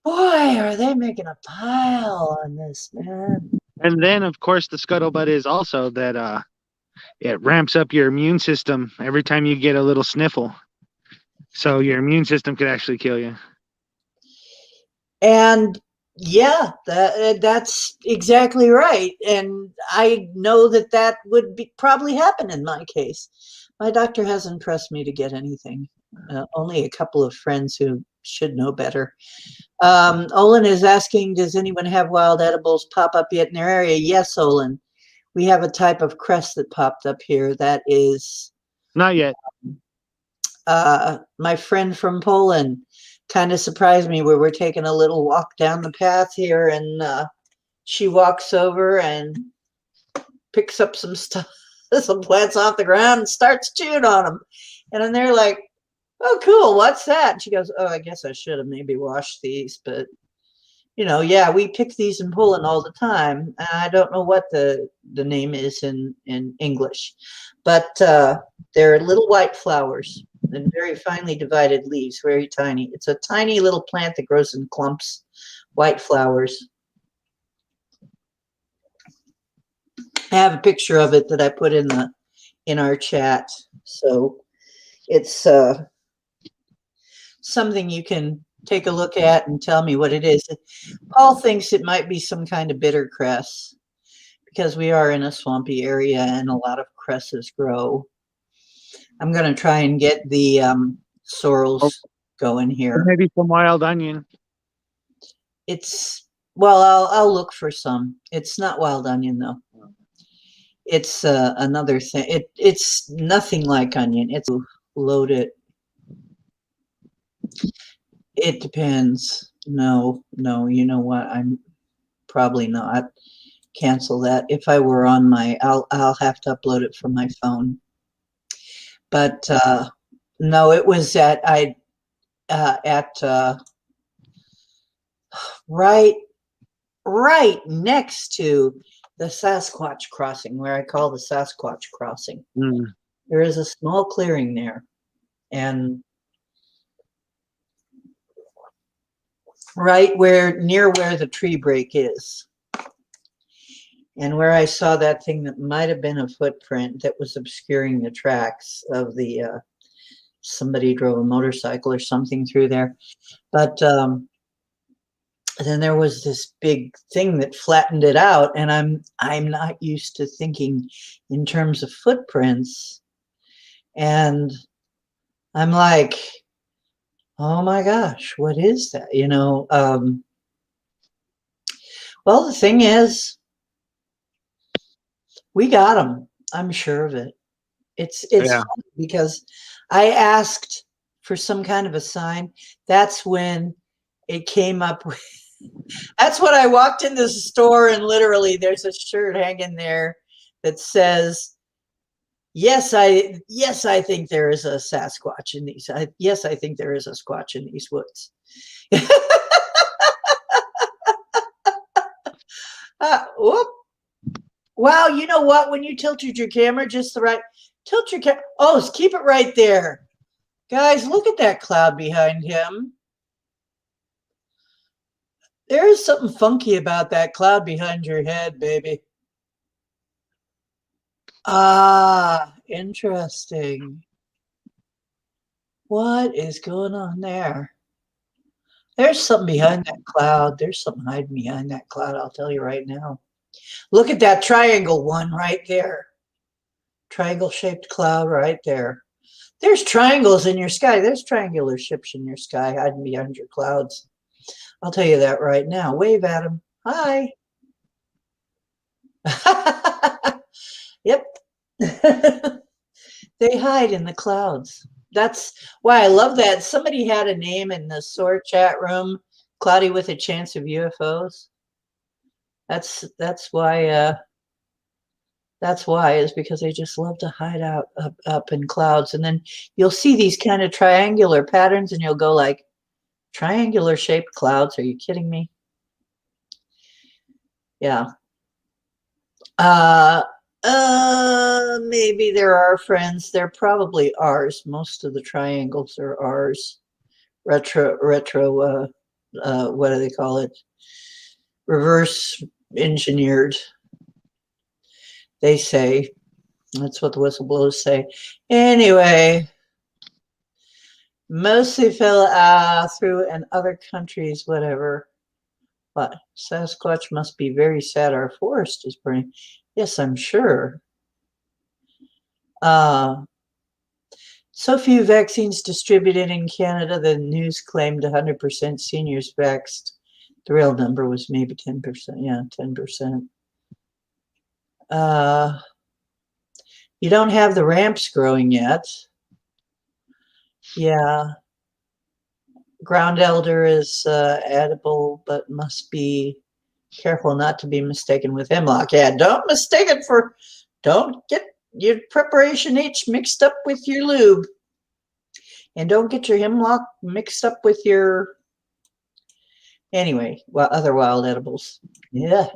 Boy, are they making a pile on this, man. And then, of course, the scuttlebutt is also that it ramps up your immune system every time you get a little sniffle. So your immune system could actually kill you. And yeah, that's exactly right. And I know that would probably happen in my case. My doctor hasn't pressed me to get anything. Only a couple of friends who should know better. Olin is asking, does anyone have wild edibles pop up yet in their area? Yes, Olin. we have a type of crest that popped up here that is Not yet. my friend from Poland kind of surprised me where we're taking a little walk down the path here, and she walks over and picks up some stuff, some plants off the ground and starts chewing on them. And then they're like, oh, cool, what's that? And she goes, oh, I guess I should have maybe washed these, but yeah, we pick these in Poland all the time. I don't know what the name is in English, but they're little white flowers and very finely divided leaves, very tiny. It's a tiny little plant that grows in clumps, white flowers. I have a picture of it that I put in our chat, so it's something you can take a look at and tell me what it is. Paul thinks it might be some kind of bitter cress because we are in a swampy area and a lot of cresses grow. I'm going to try and get the sorrels going here. Maybe some wild onion. Well, I'll look for some. It's not wild onion though. It's another thing. It's nothing like onion. It's loaded. It depends. No, you know what? I'm probably not. Cancel that. If I were on I'll have to upload it from my phone. But no, it was right next to the Sasquatch crossing, where I call the Sasquatch crossing. There is a small clearing there, and right near where the tree break is, and where I saw that thing that might have been a footprint that was obscuring the tracks of the somebody drove a motorcycle or something through there. But then there was this big thing that flattened it out, and I'm not used to thinking in terms of footprints, and I'm like, oh my gosh, what is that? Well, the thing is, we got them. I'm sure of it. It's funny because I asked for some kind of a sign. That's when it came up with. That's when I walked in the store, and literally there's a shirt hanging there that says, yes, I think there is a Sasquatch in these. Yes, I think there is a Squatch in these woods. Whoop. Wow, you know what? When you tilted your camera just the right, tilt your camera. Oh, keep it right there. Guys, look at that cloud behind him. There is something funky about that cloud behind your head, baby. Ah, interesting. What is going on there? There's something behind that cloud. There's something hiding behind that cloud, I'll tell you right now. Look at that triangle one right there. Triangle-shaped cloud right there. There's triangles in your sky. There's triangular ships in your sky hiding behind your clouds. I'll tell you that right now. Wave at them. Hi. Yep. They hide in the clouds. That's why I love that. Somebody had a name in the SOAR chat room, Cloudy with a Chance of UFOs. That's why. That's why, is because they just love to hide out up in clouds. And then you'll see these kind of triangular patterns, and you'll go like, triangular shaped clouds? Are you kidding me? Yeah. Maybe they're our friends. They're probably ours. Most of the triangles are ours. Retro, what do they call it? Reverse engineered. They say. That's what the whistleblowers say. Anyway, mostly fell through in other countries, whatever. What? Sasquatch must be very sad our forest is burning. Yes, I'm sure. So few vaccines distributed in Canada, the news claimed 100% seniors vaxxed. The real number was maybe 10%. Yeah, 10%. You don't have the ramps growing yet. Yeah. Ground elder is edible, but must be careful not to be mistaken with hemlock. Yeah, don't get your preparation H mixed up with your lube. And don't get your hemlock mixed up with your, anyway, well, other wild edibles. Yeah.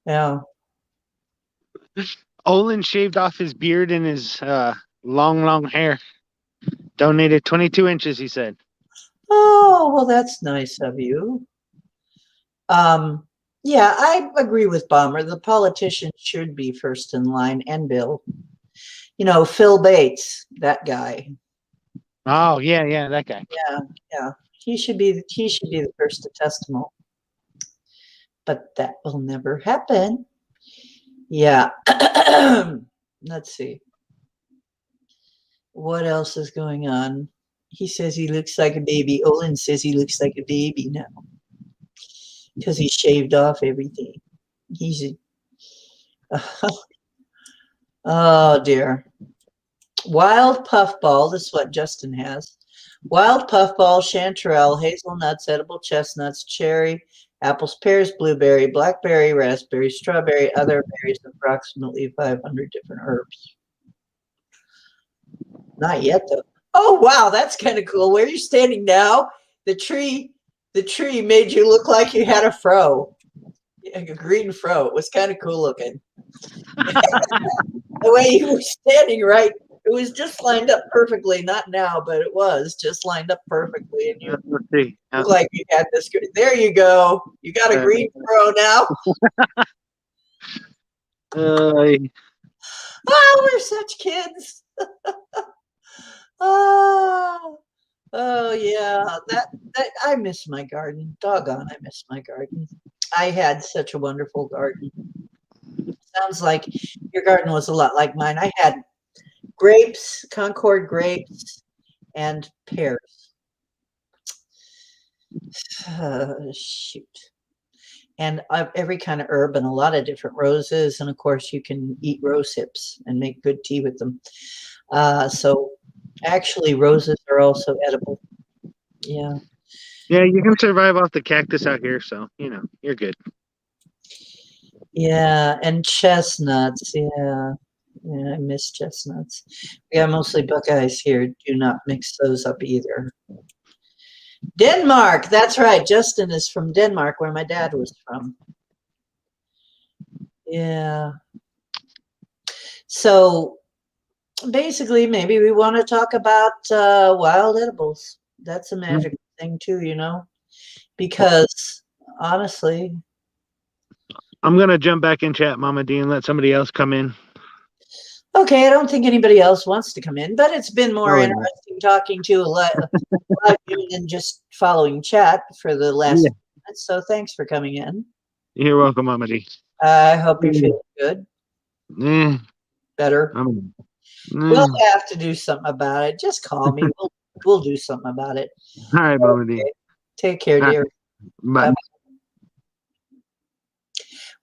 Yeah. Olin shaved off his beard and his long hair. Donated 22 inches, he said. Oh, well, that's nice of you. Yeah, I agree with Bomber. The politicians should be first in line, and Bill. You know, Phil Bates, that guy. Oh, yeah, that guy. Yeah. He should be the first to testimony. But that will never happen. Yeah. Let's see. What else is going on? He says he looks like a baby. Olin says he looks like a baby now because he shaved off everything. He's a, oh dear. Wild puffball. This is what Justin has. Wild puffball, chanterelle, hazelnuts, edible chestnuts, cherry, apples, pears, blueberry, blackberry, raspberry, strawberry, other berries, approximately 500 different herbs. Not yet, though. Oh, wow, that's kind of cool. Where you're standing now, the tree made you look like you had a fro, like a green fro. It was kind of cool looking. The way you were standing, right? It was just lined up perfectly. Not now, but it was just lined up perfectly. And you Let's see. look like you had this. There you go. You got a green fro now. Oh, we're such kids. Oh, yeah. That I miss my garden. Doggone, I miss my garden. I had such a wonderful garden. Sounds like your garden was a lot like mine. I had grapes, Concord grapes, and pears. Shoot. And every kind of herb and a lot of different roses. And of course, you can eat rose hips and make good tea with them. So actually, roses are also edible. Yeah. Yeah, you can survive off the cactus out here, so, you're good. Yeah. And chestnuts. Yeah. Yeah, I miss chestnuts. We got mostly Buckeyes here. Do not mix those up either. Denmark. That's right. Justin is from Denmark, where my dad was from. Yeah. So basically, maybe we want to talk about wild edibles. That's a magic thing too, because honestly, I'm going to jump back in chat, Mama D, and let somebody else come in. okay, I don't think anybody else wants to come in, but it's been more interesting talking to a lot of you than just following chat for the last minutes. So thanks for coming in. You're welcome, Mama D. I hope you're feeling good. Better. We'll have to do something about it. Just call me. We'll do something about it. All right, Mama D. Take care, dear. Bye.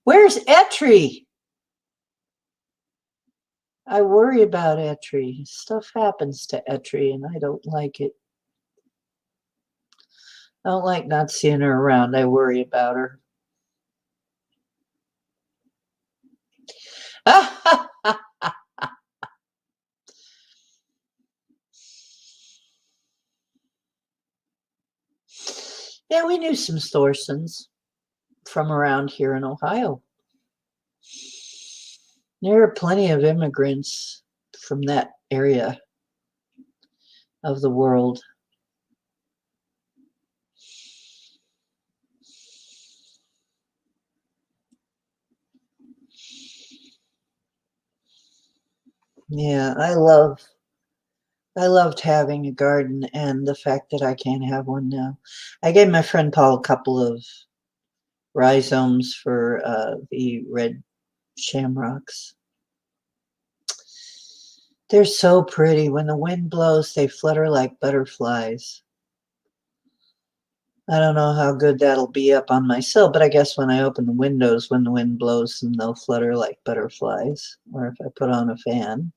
Where's Etri? I worry about Etri. Stuff happens to Etri, and I don't like it. I don't like not seeing her around. I worry about her. Yeah, we knew some Thorsons from around here in Ohio. There are plenty of immigrants from that area of the world. Yeah, I loved having a garden and the fact that I can't have one now. I gave my friend Paul a couple of rhizomes for the red shamrocks. They're so pretty. When the wind blows, they flutter like butterflies. I don't know how good that'll be up on my sill, but I guess when I open the windows, when the wind blows them, they'll flutter like butterflies, or if I put on a fan.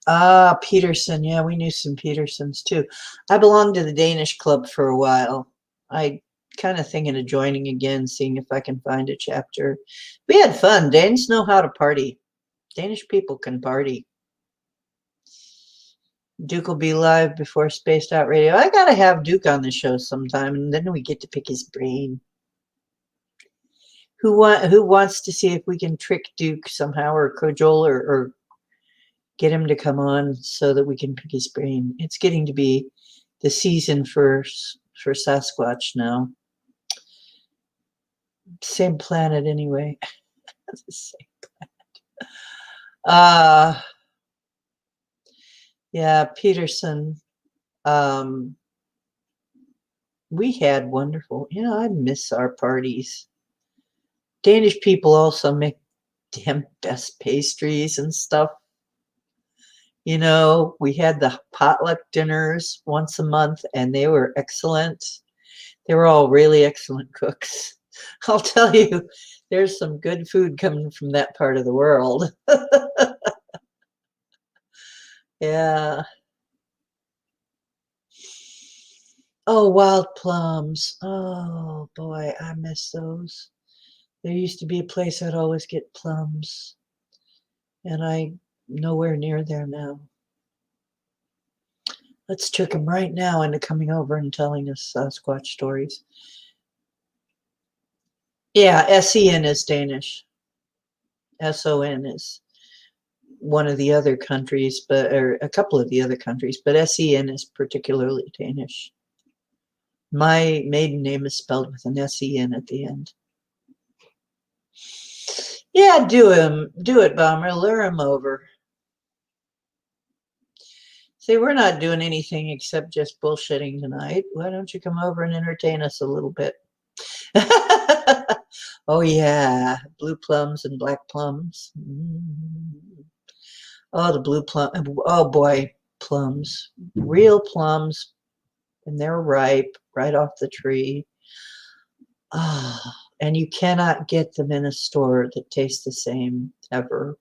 Ah, Peterson. Yeah, we knew some Petersons too. I belonged to the Danish club for a while. I kind of thinking of joining again, seeing if I can find a chapter. We had fun. Danes know how to party. Danish people can party. Duke will be live before Spaced Out Radio. I gotta have Duke on the show sometime, and then we get to pick his brain. Who wants to see if we can trick Duke somehow, or cajole, or get him to come on so that we can pick his brain? It's getting to be the season for Sasquatch now. Same planet anyway. Same planet. Yeah, Peterson. We had wonderful, I miss our parties. Danish people also make damn best pastries and stuff. We had the potluck dinners once a month, and they were excellent. They were all really excellent cooks. I'll tell you, there's some good food coming from that part of the world. Yeah. Oh, wild plums. Oh, boy, I miss those. There used to be a place I'd always get plums, and I'm nowhere near there now. Let's trick him right now into coming over and telling us Sasquatch stories. Yeah, SEN is Danish. SON is one of the other countries, or a couple of the other countries, but SEN is particularly Danish. My maiden name is spelled with an SEN at the end. Yeah, do it, Bomber. Lure him over. See, we're not doing anything except just bullshitting tonight. Why don't you come over and entertain us a little bit? Oh, yeah. Blue plums and black plums. Oh, the blue plum. Oh, boy. Plums. Real plums. And they're ripe right off the tree. Ah, and you cannot get them in a store that taste the same ever.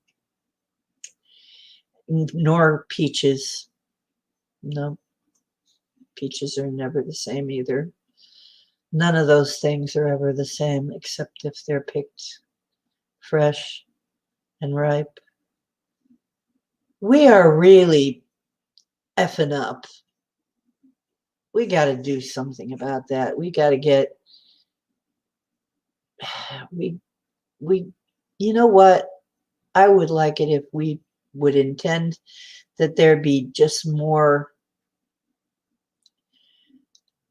Nor peaches. No, peaches are never the same either. None of those things are ever the same, except if they're picked fresh and ripe. We are really effing up. We got to do something about that. We got to get, we, you know what? I would like it if we would intend that there be just more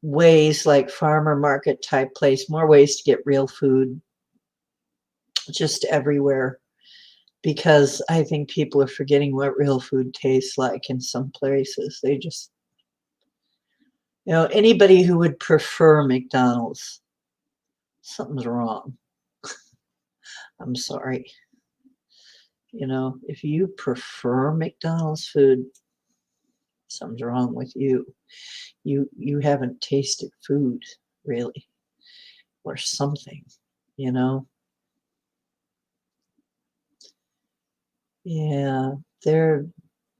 ways, like farmer market type place, more ways to get real food just everywhere, because I think people are forgetting what real food tastes like in some places. They just, anybody who would prefer McDonald's, something's wrong. I'm sorry. If you prefer McDonald's food, something's wrong with you. You haven't tasted food, really, or something, Yeah, they're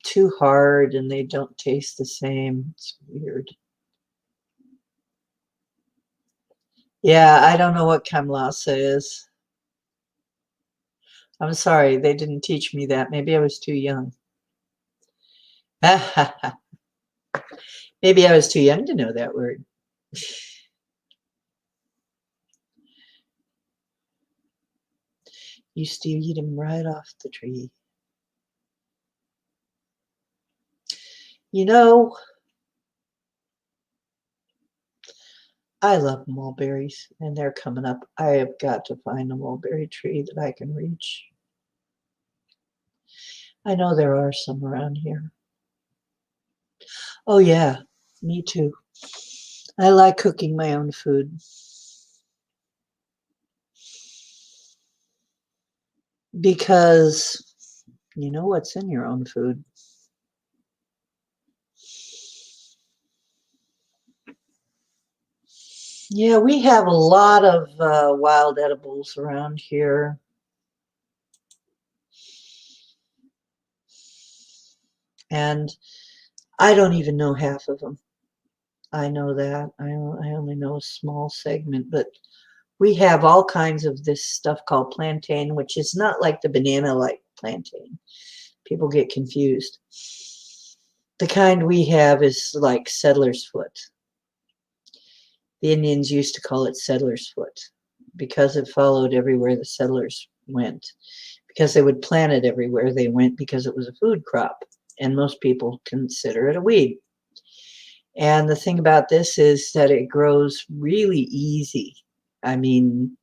too hard and they don't taste the same. It's weird. Yeah, I don't know what Kamlasa is. I'm sorry, they didn't teach me that. Maybe I was too young. Maybe I was too young to know that word. Used to eat them right off the tree. I love mulberries, and they're coming up. I have got to find a mulberry tree that I can reach. I know there are some around here. Oh, yeah, me too. I like cooking my own food. because you know what's in your own food. Yeah, we have a lot of wild edibles around here. And I don't even know half of them. I know that. I only know a small segment, but we have all kinds of this stuff called plantain, which is not like the banana-like plantain. People get confused. The kind we have is like settler's foot. The Indians used to call it settler's foot because it followed everywhere the settlers went, because they would plant it everywhere they went because it was a food crop, and most people consider it a weed. And the thing about this is that it grows really easy. I mean,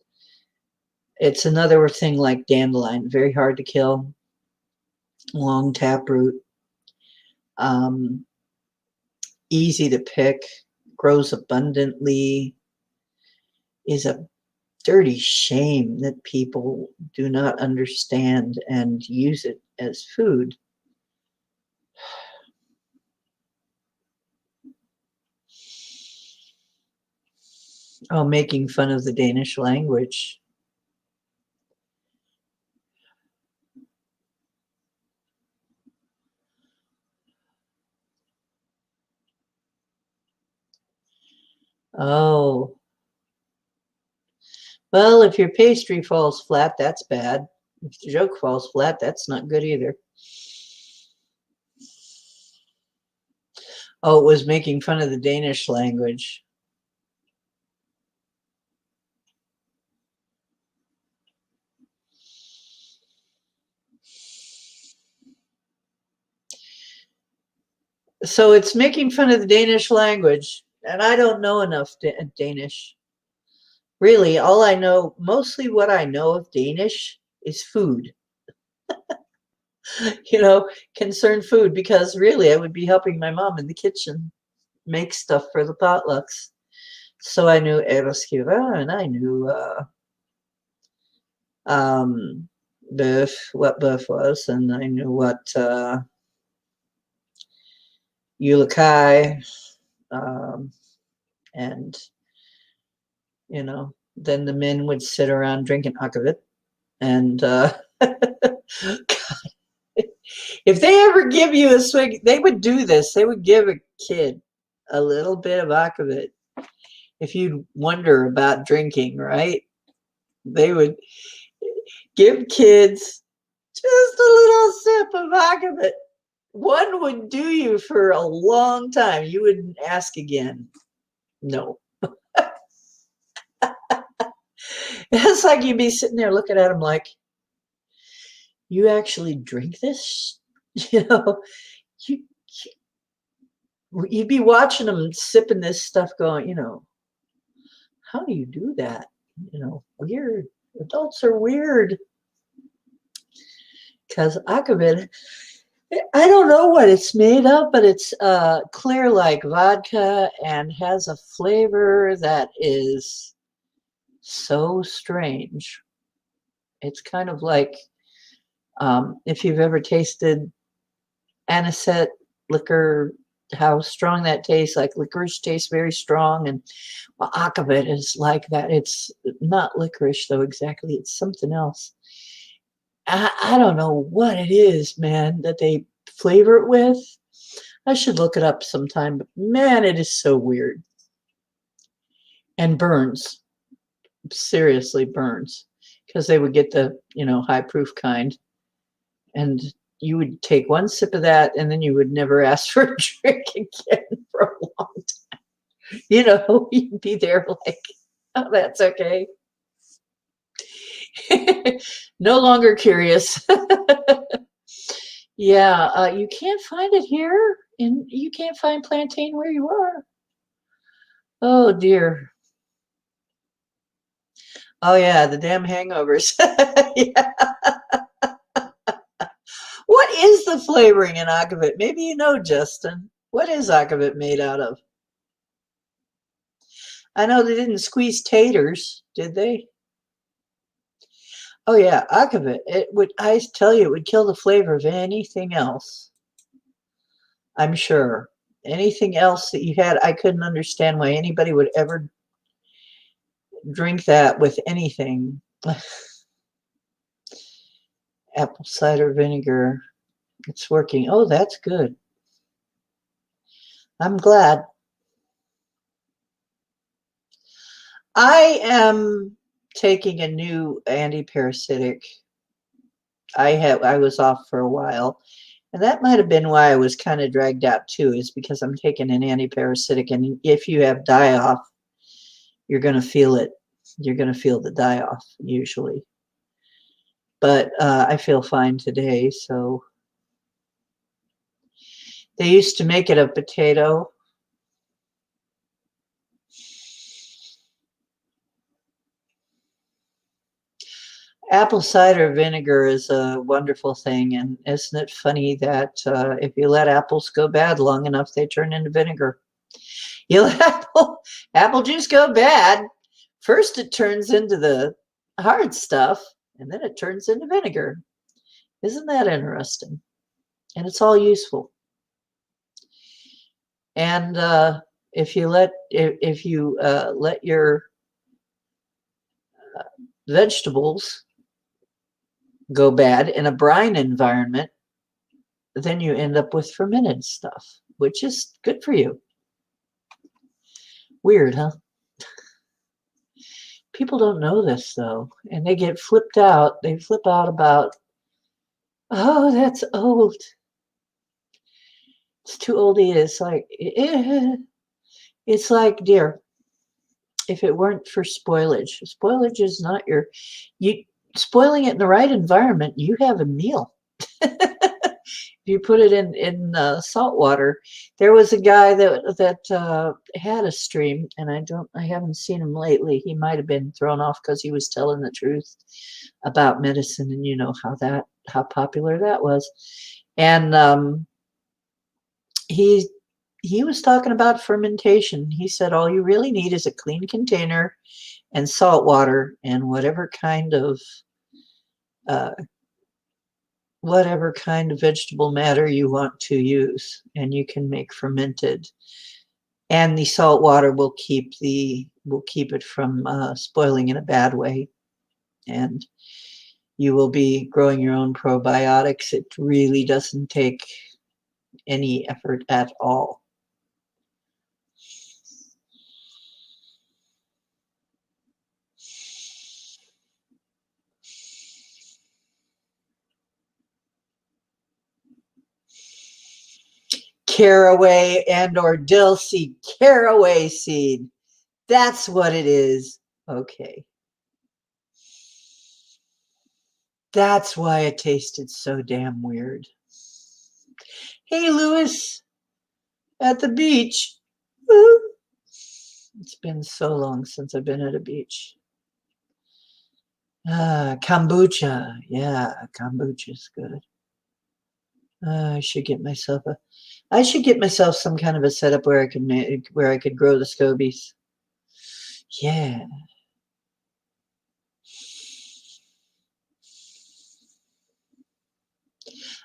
it's another thing like dandelion, very hard to kill, long taproot, easy to pick, grows abundantly, is a dirty shame that people do not understand and use it as food. Oh, making fun of the Danish language. Oh, well, if your pastry falls flat, that's bad. If the joke falls flat, that's not good either. Oh, it was making fun of the Danish language. So it's making fun of the Danish language, and I don't know enough Danish. Really, all I know, mostly what I know of Danish is food. You know, concerned food, because really I would be helping my mom in the kitchen make stuff for the potlucks. So I knew Evaskiva, and I knew Bøf, what Bøf was, and I knew what Ulakai, and you know, then the men would sit around drinking akavit, and if they ever give you a swig, they would do this. They would give a kid a little bit of akavit. If you'd wonder about drinking, right? They would give kids just a little sip of akavit. One would do you for a long time. You wouldn't ask again. No. It's like you'd be sitting there looking at them like, you actually drink this? You know, you, you'd be watching them sipping this stuff going, you know, how do you do that? You know, weird. Adults are weird. Because akavit, I don't know what it's made of, but it's clear like vodka and has a flavor that is so strange. It's kind of like if you've ever tasted anisette liquor, how strong that tastes. Like licorice tastes very strong, and well, akavit is like that. It's not licorice though exactly. It's something else. I don't know what it is, man, that they flavor it with. I should look it up sometime, but man, it is so weird. And burns, seriously burns, because they would get the, you know, high proof kind. And you would take one sip of that and then you would never ask for a drink again for a long time. You know, you'd be there like, oh, that's okay. No longer curious. Yeah, you can't find it here, and you can't find plantain where you are. Oh dear. Oh yeah, the damn hangovers. Yeah. What is the flavoring in akavit? Maybe you know, Justin. What is akavit made out of? I know they didn't squeeze taters, did they? Oh yeah, akavit. It would. I tell you, it would kill the flavor of anything else. I'm sure. Anything else that you had, I couldn't understand why anybody would ever drink that with anything. Apple cider vinegar. It's working. Oh, that's good. I'm glad. I am taking a new anti-parasitic. I was off for a while, and that might have been why I was kind of dragged out too, is because I'm taking an anti-parasitic, and if you have die off, you're going to feel it. You're going to feel the die off usually. But I feel fine today, so they used to make it of potato. Apple cider vinegar is a wonderful thing, and isn't it funny that if you let apples go bad long enough, they turn into vinegar? You let apple juice go bad, first it turns into the hard stuff, and then it turns into vinegar. Isn't that interesting? And it's all useful. And if you let your vegetables go bad in a brine environment, then you end up with fermented stuff, which is good for you. Weird, huh? People don't know this though, and they get flipped out. They flip out about, oh, that's old. It's too old. It's like, it's like, dear, if it weren't for spoilage, spoilage is not you spoiling it in the right environment, you have a meal. If you put it in salt water. There was a guy that had a stream, and I haven't seen him lately. He might have been thrown off because he was telling the truth about medicine, and you know how popular that was. And he was talking about fermentation. He said all you really need is a clean container and salt water and whatever kind of uh, vegetable matter you want to use, and you can make fermented. And the salt water will keep it from spoiling in a bad way, and you will be growing your own probiotics. It really doesn't take any effort at all. Caraway and or dill seed. Caraway seed. That's what it is. Okay. That's why it tasted so damn weird. Hey, Lewis, at the beach. Woo. It's been so long since I've been at a beach. Kombucha. Yeah, kombucha's good. I should get myself some kind of a setup where I could grow the scobies. Yeah.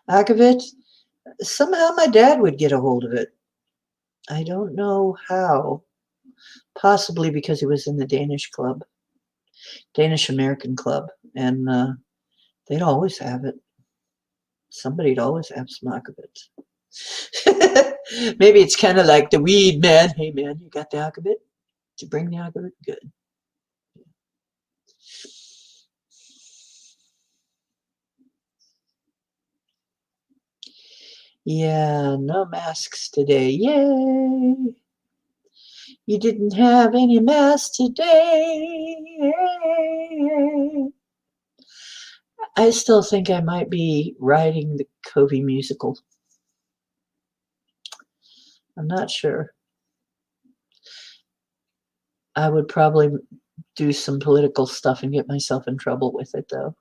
Akavit, somehow my dad would get a hold of it. I don't know how. Possibly because he was in the Danish club, Danish American club, and they'd always have it. Somebody'd always have some Akavit. Maybe it's kind of like the weed, man. Hey, man, you got the Akavit? Did you bring the Akavit? Good. Yeah, no masks today. Yay! You didn't have any masks today. Yay. I still think I might be writing the Covey musical. I'm not sure. I would probably do some political stuff and get myself in trouble with it, though.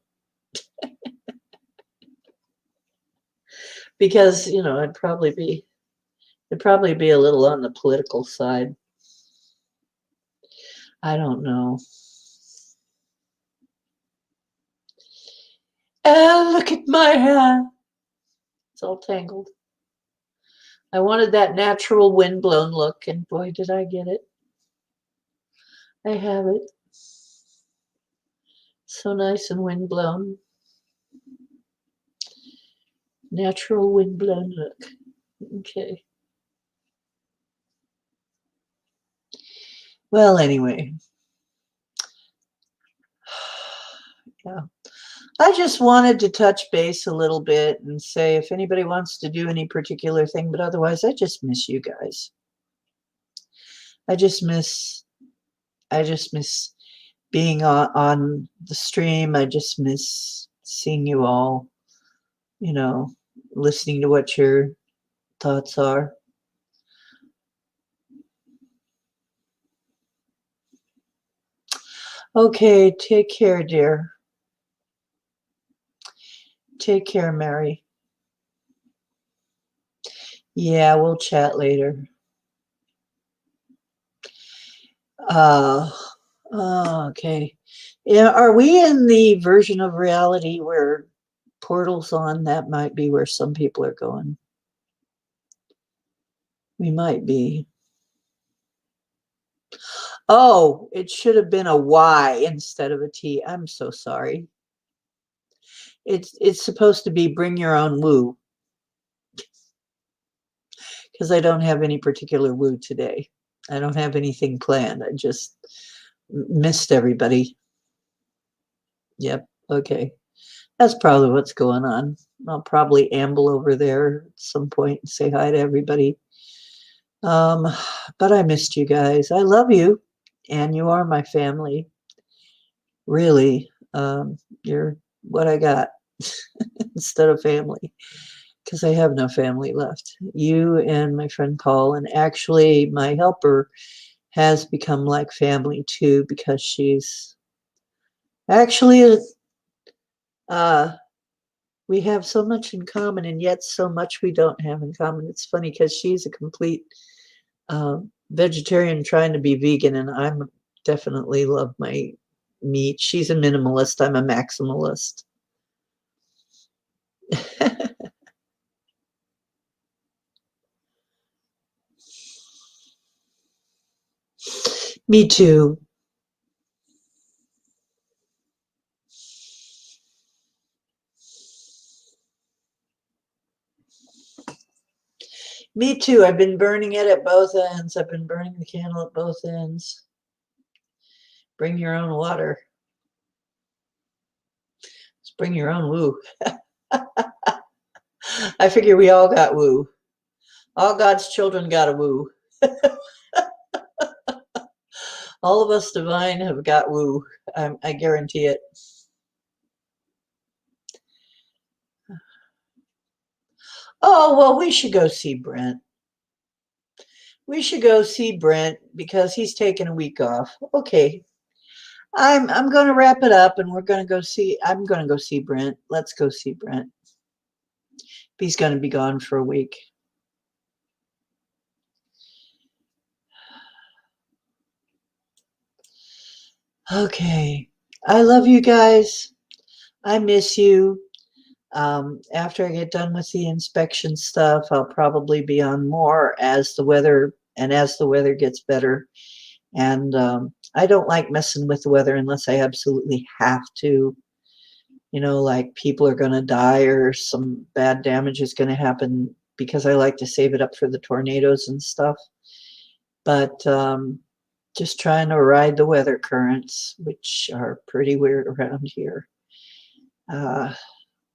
Because, you know, it'd probably be a little on the political side. I don't know. And look at my hair. It's all tangled. I wanted that natural windblown look, and boy, did I get it. I have it. So nice and windblown. Natural windblown look. Okay. Well, anyway. Yeah. I just wanted to touch base a little bit and say if anybody wants to do any particular thing, but otherwise I just miss you guys. I just miss being on the stream. I just miss seeing you all, you know, listening to what your thoughts are. Okay, take care, dear. Take care, Mary. Yeah, we'll chat later. Okay. Yeah, are we in the version of reality where portals on? That might be where some people are going. We might be. Oh, it should have been a Y instead of a T. I'm so sorry. It's supposed to be bring your own woo, because I don't have any particular woo today. I don't have anything planned. I just missed everybody. Yep. Okay. That's probably what's going on. I'll probably amble over there at some point and say hi to everybody. But I missed you guys. I love you, and you are my family. Really, you're what I got instead of family, because I have no family left. You and my friend Paul, and actually my helper has become like family too, because she's actually we have so much in common, and yet so much we don't have in common. It's funny because she's a complete vegetarian trying to be vegan, and I'm definitely love my meat. She's a minimalist. I'm a maximalist. Me too. Me too. I've been burning it at both ends. I've been burning the candle at both ends. Bring your own water. Just bring your own woo. I figure we all got woo. All God's children got a woo. All of us divine have got woo. I guarantee it. Oh, well, we should go see Brent. We should go see Brent because he's taking a week off. Okay. I'm going to wrap it up, and I'm going to go see Brent. Let's go see Brent. He's going to be gone for a week. Okay. I love you guys. I miss you. After I get done with the inspection stuff, I'll probably be on more as the weather gets better. And I don't like messing with the weather unless I absolutely have to. You know, like people are going to die or some bad damage is going to happen, because I like to save it up for the tornadoes and stuff. But just trying to ride the weather currents, which are pretty weird around here.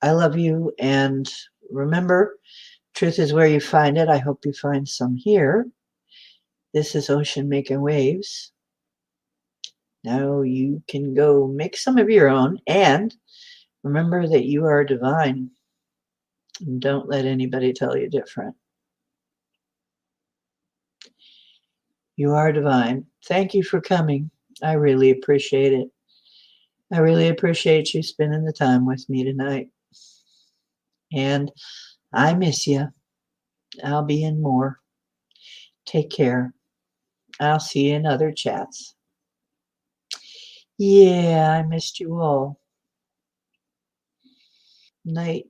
I love you, and remember, truth is where you find it. I hope you find some here. This is Ocean Making Waves. Now you can go make some of your own, and remember that you are divine. And don't let anybody tell you different. You are divine. Thank you for coming. I really appreciate it. I really appreciate you spending the time with me tonight. And I miss you. I'll be in more. Take care. I'll see you in other chats. Yeah, I missed you all. Night.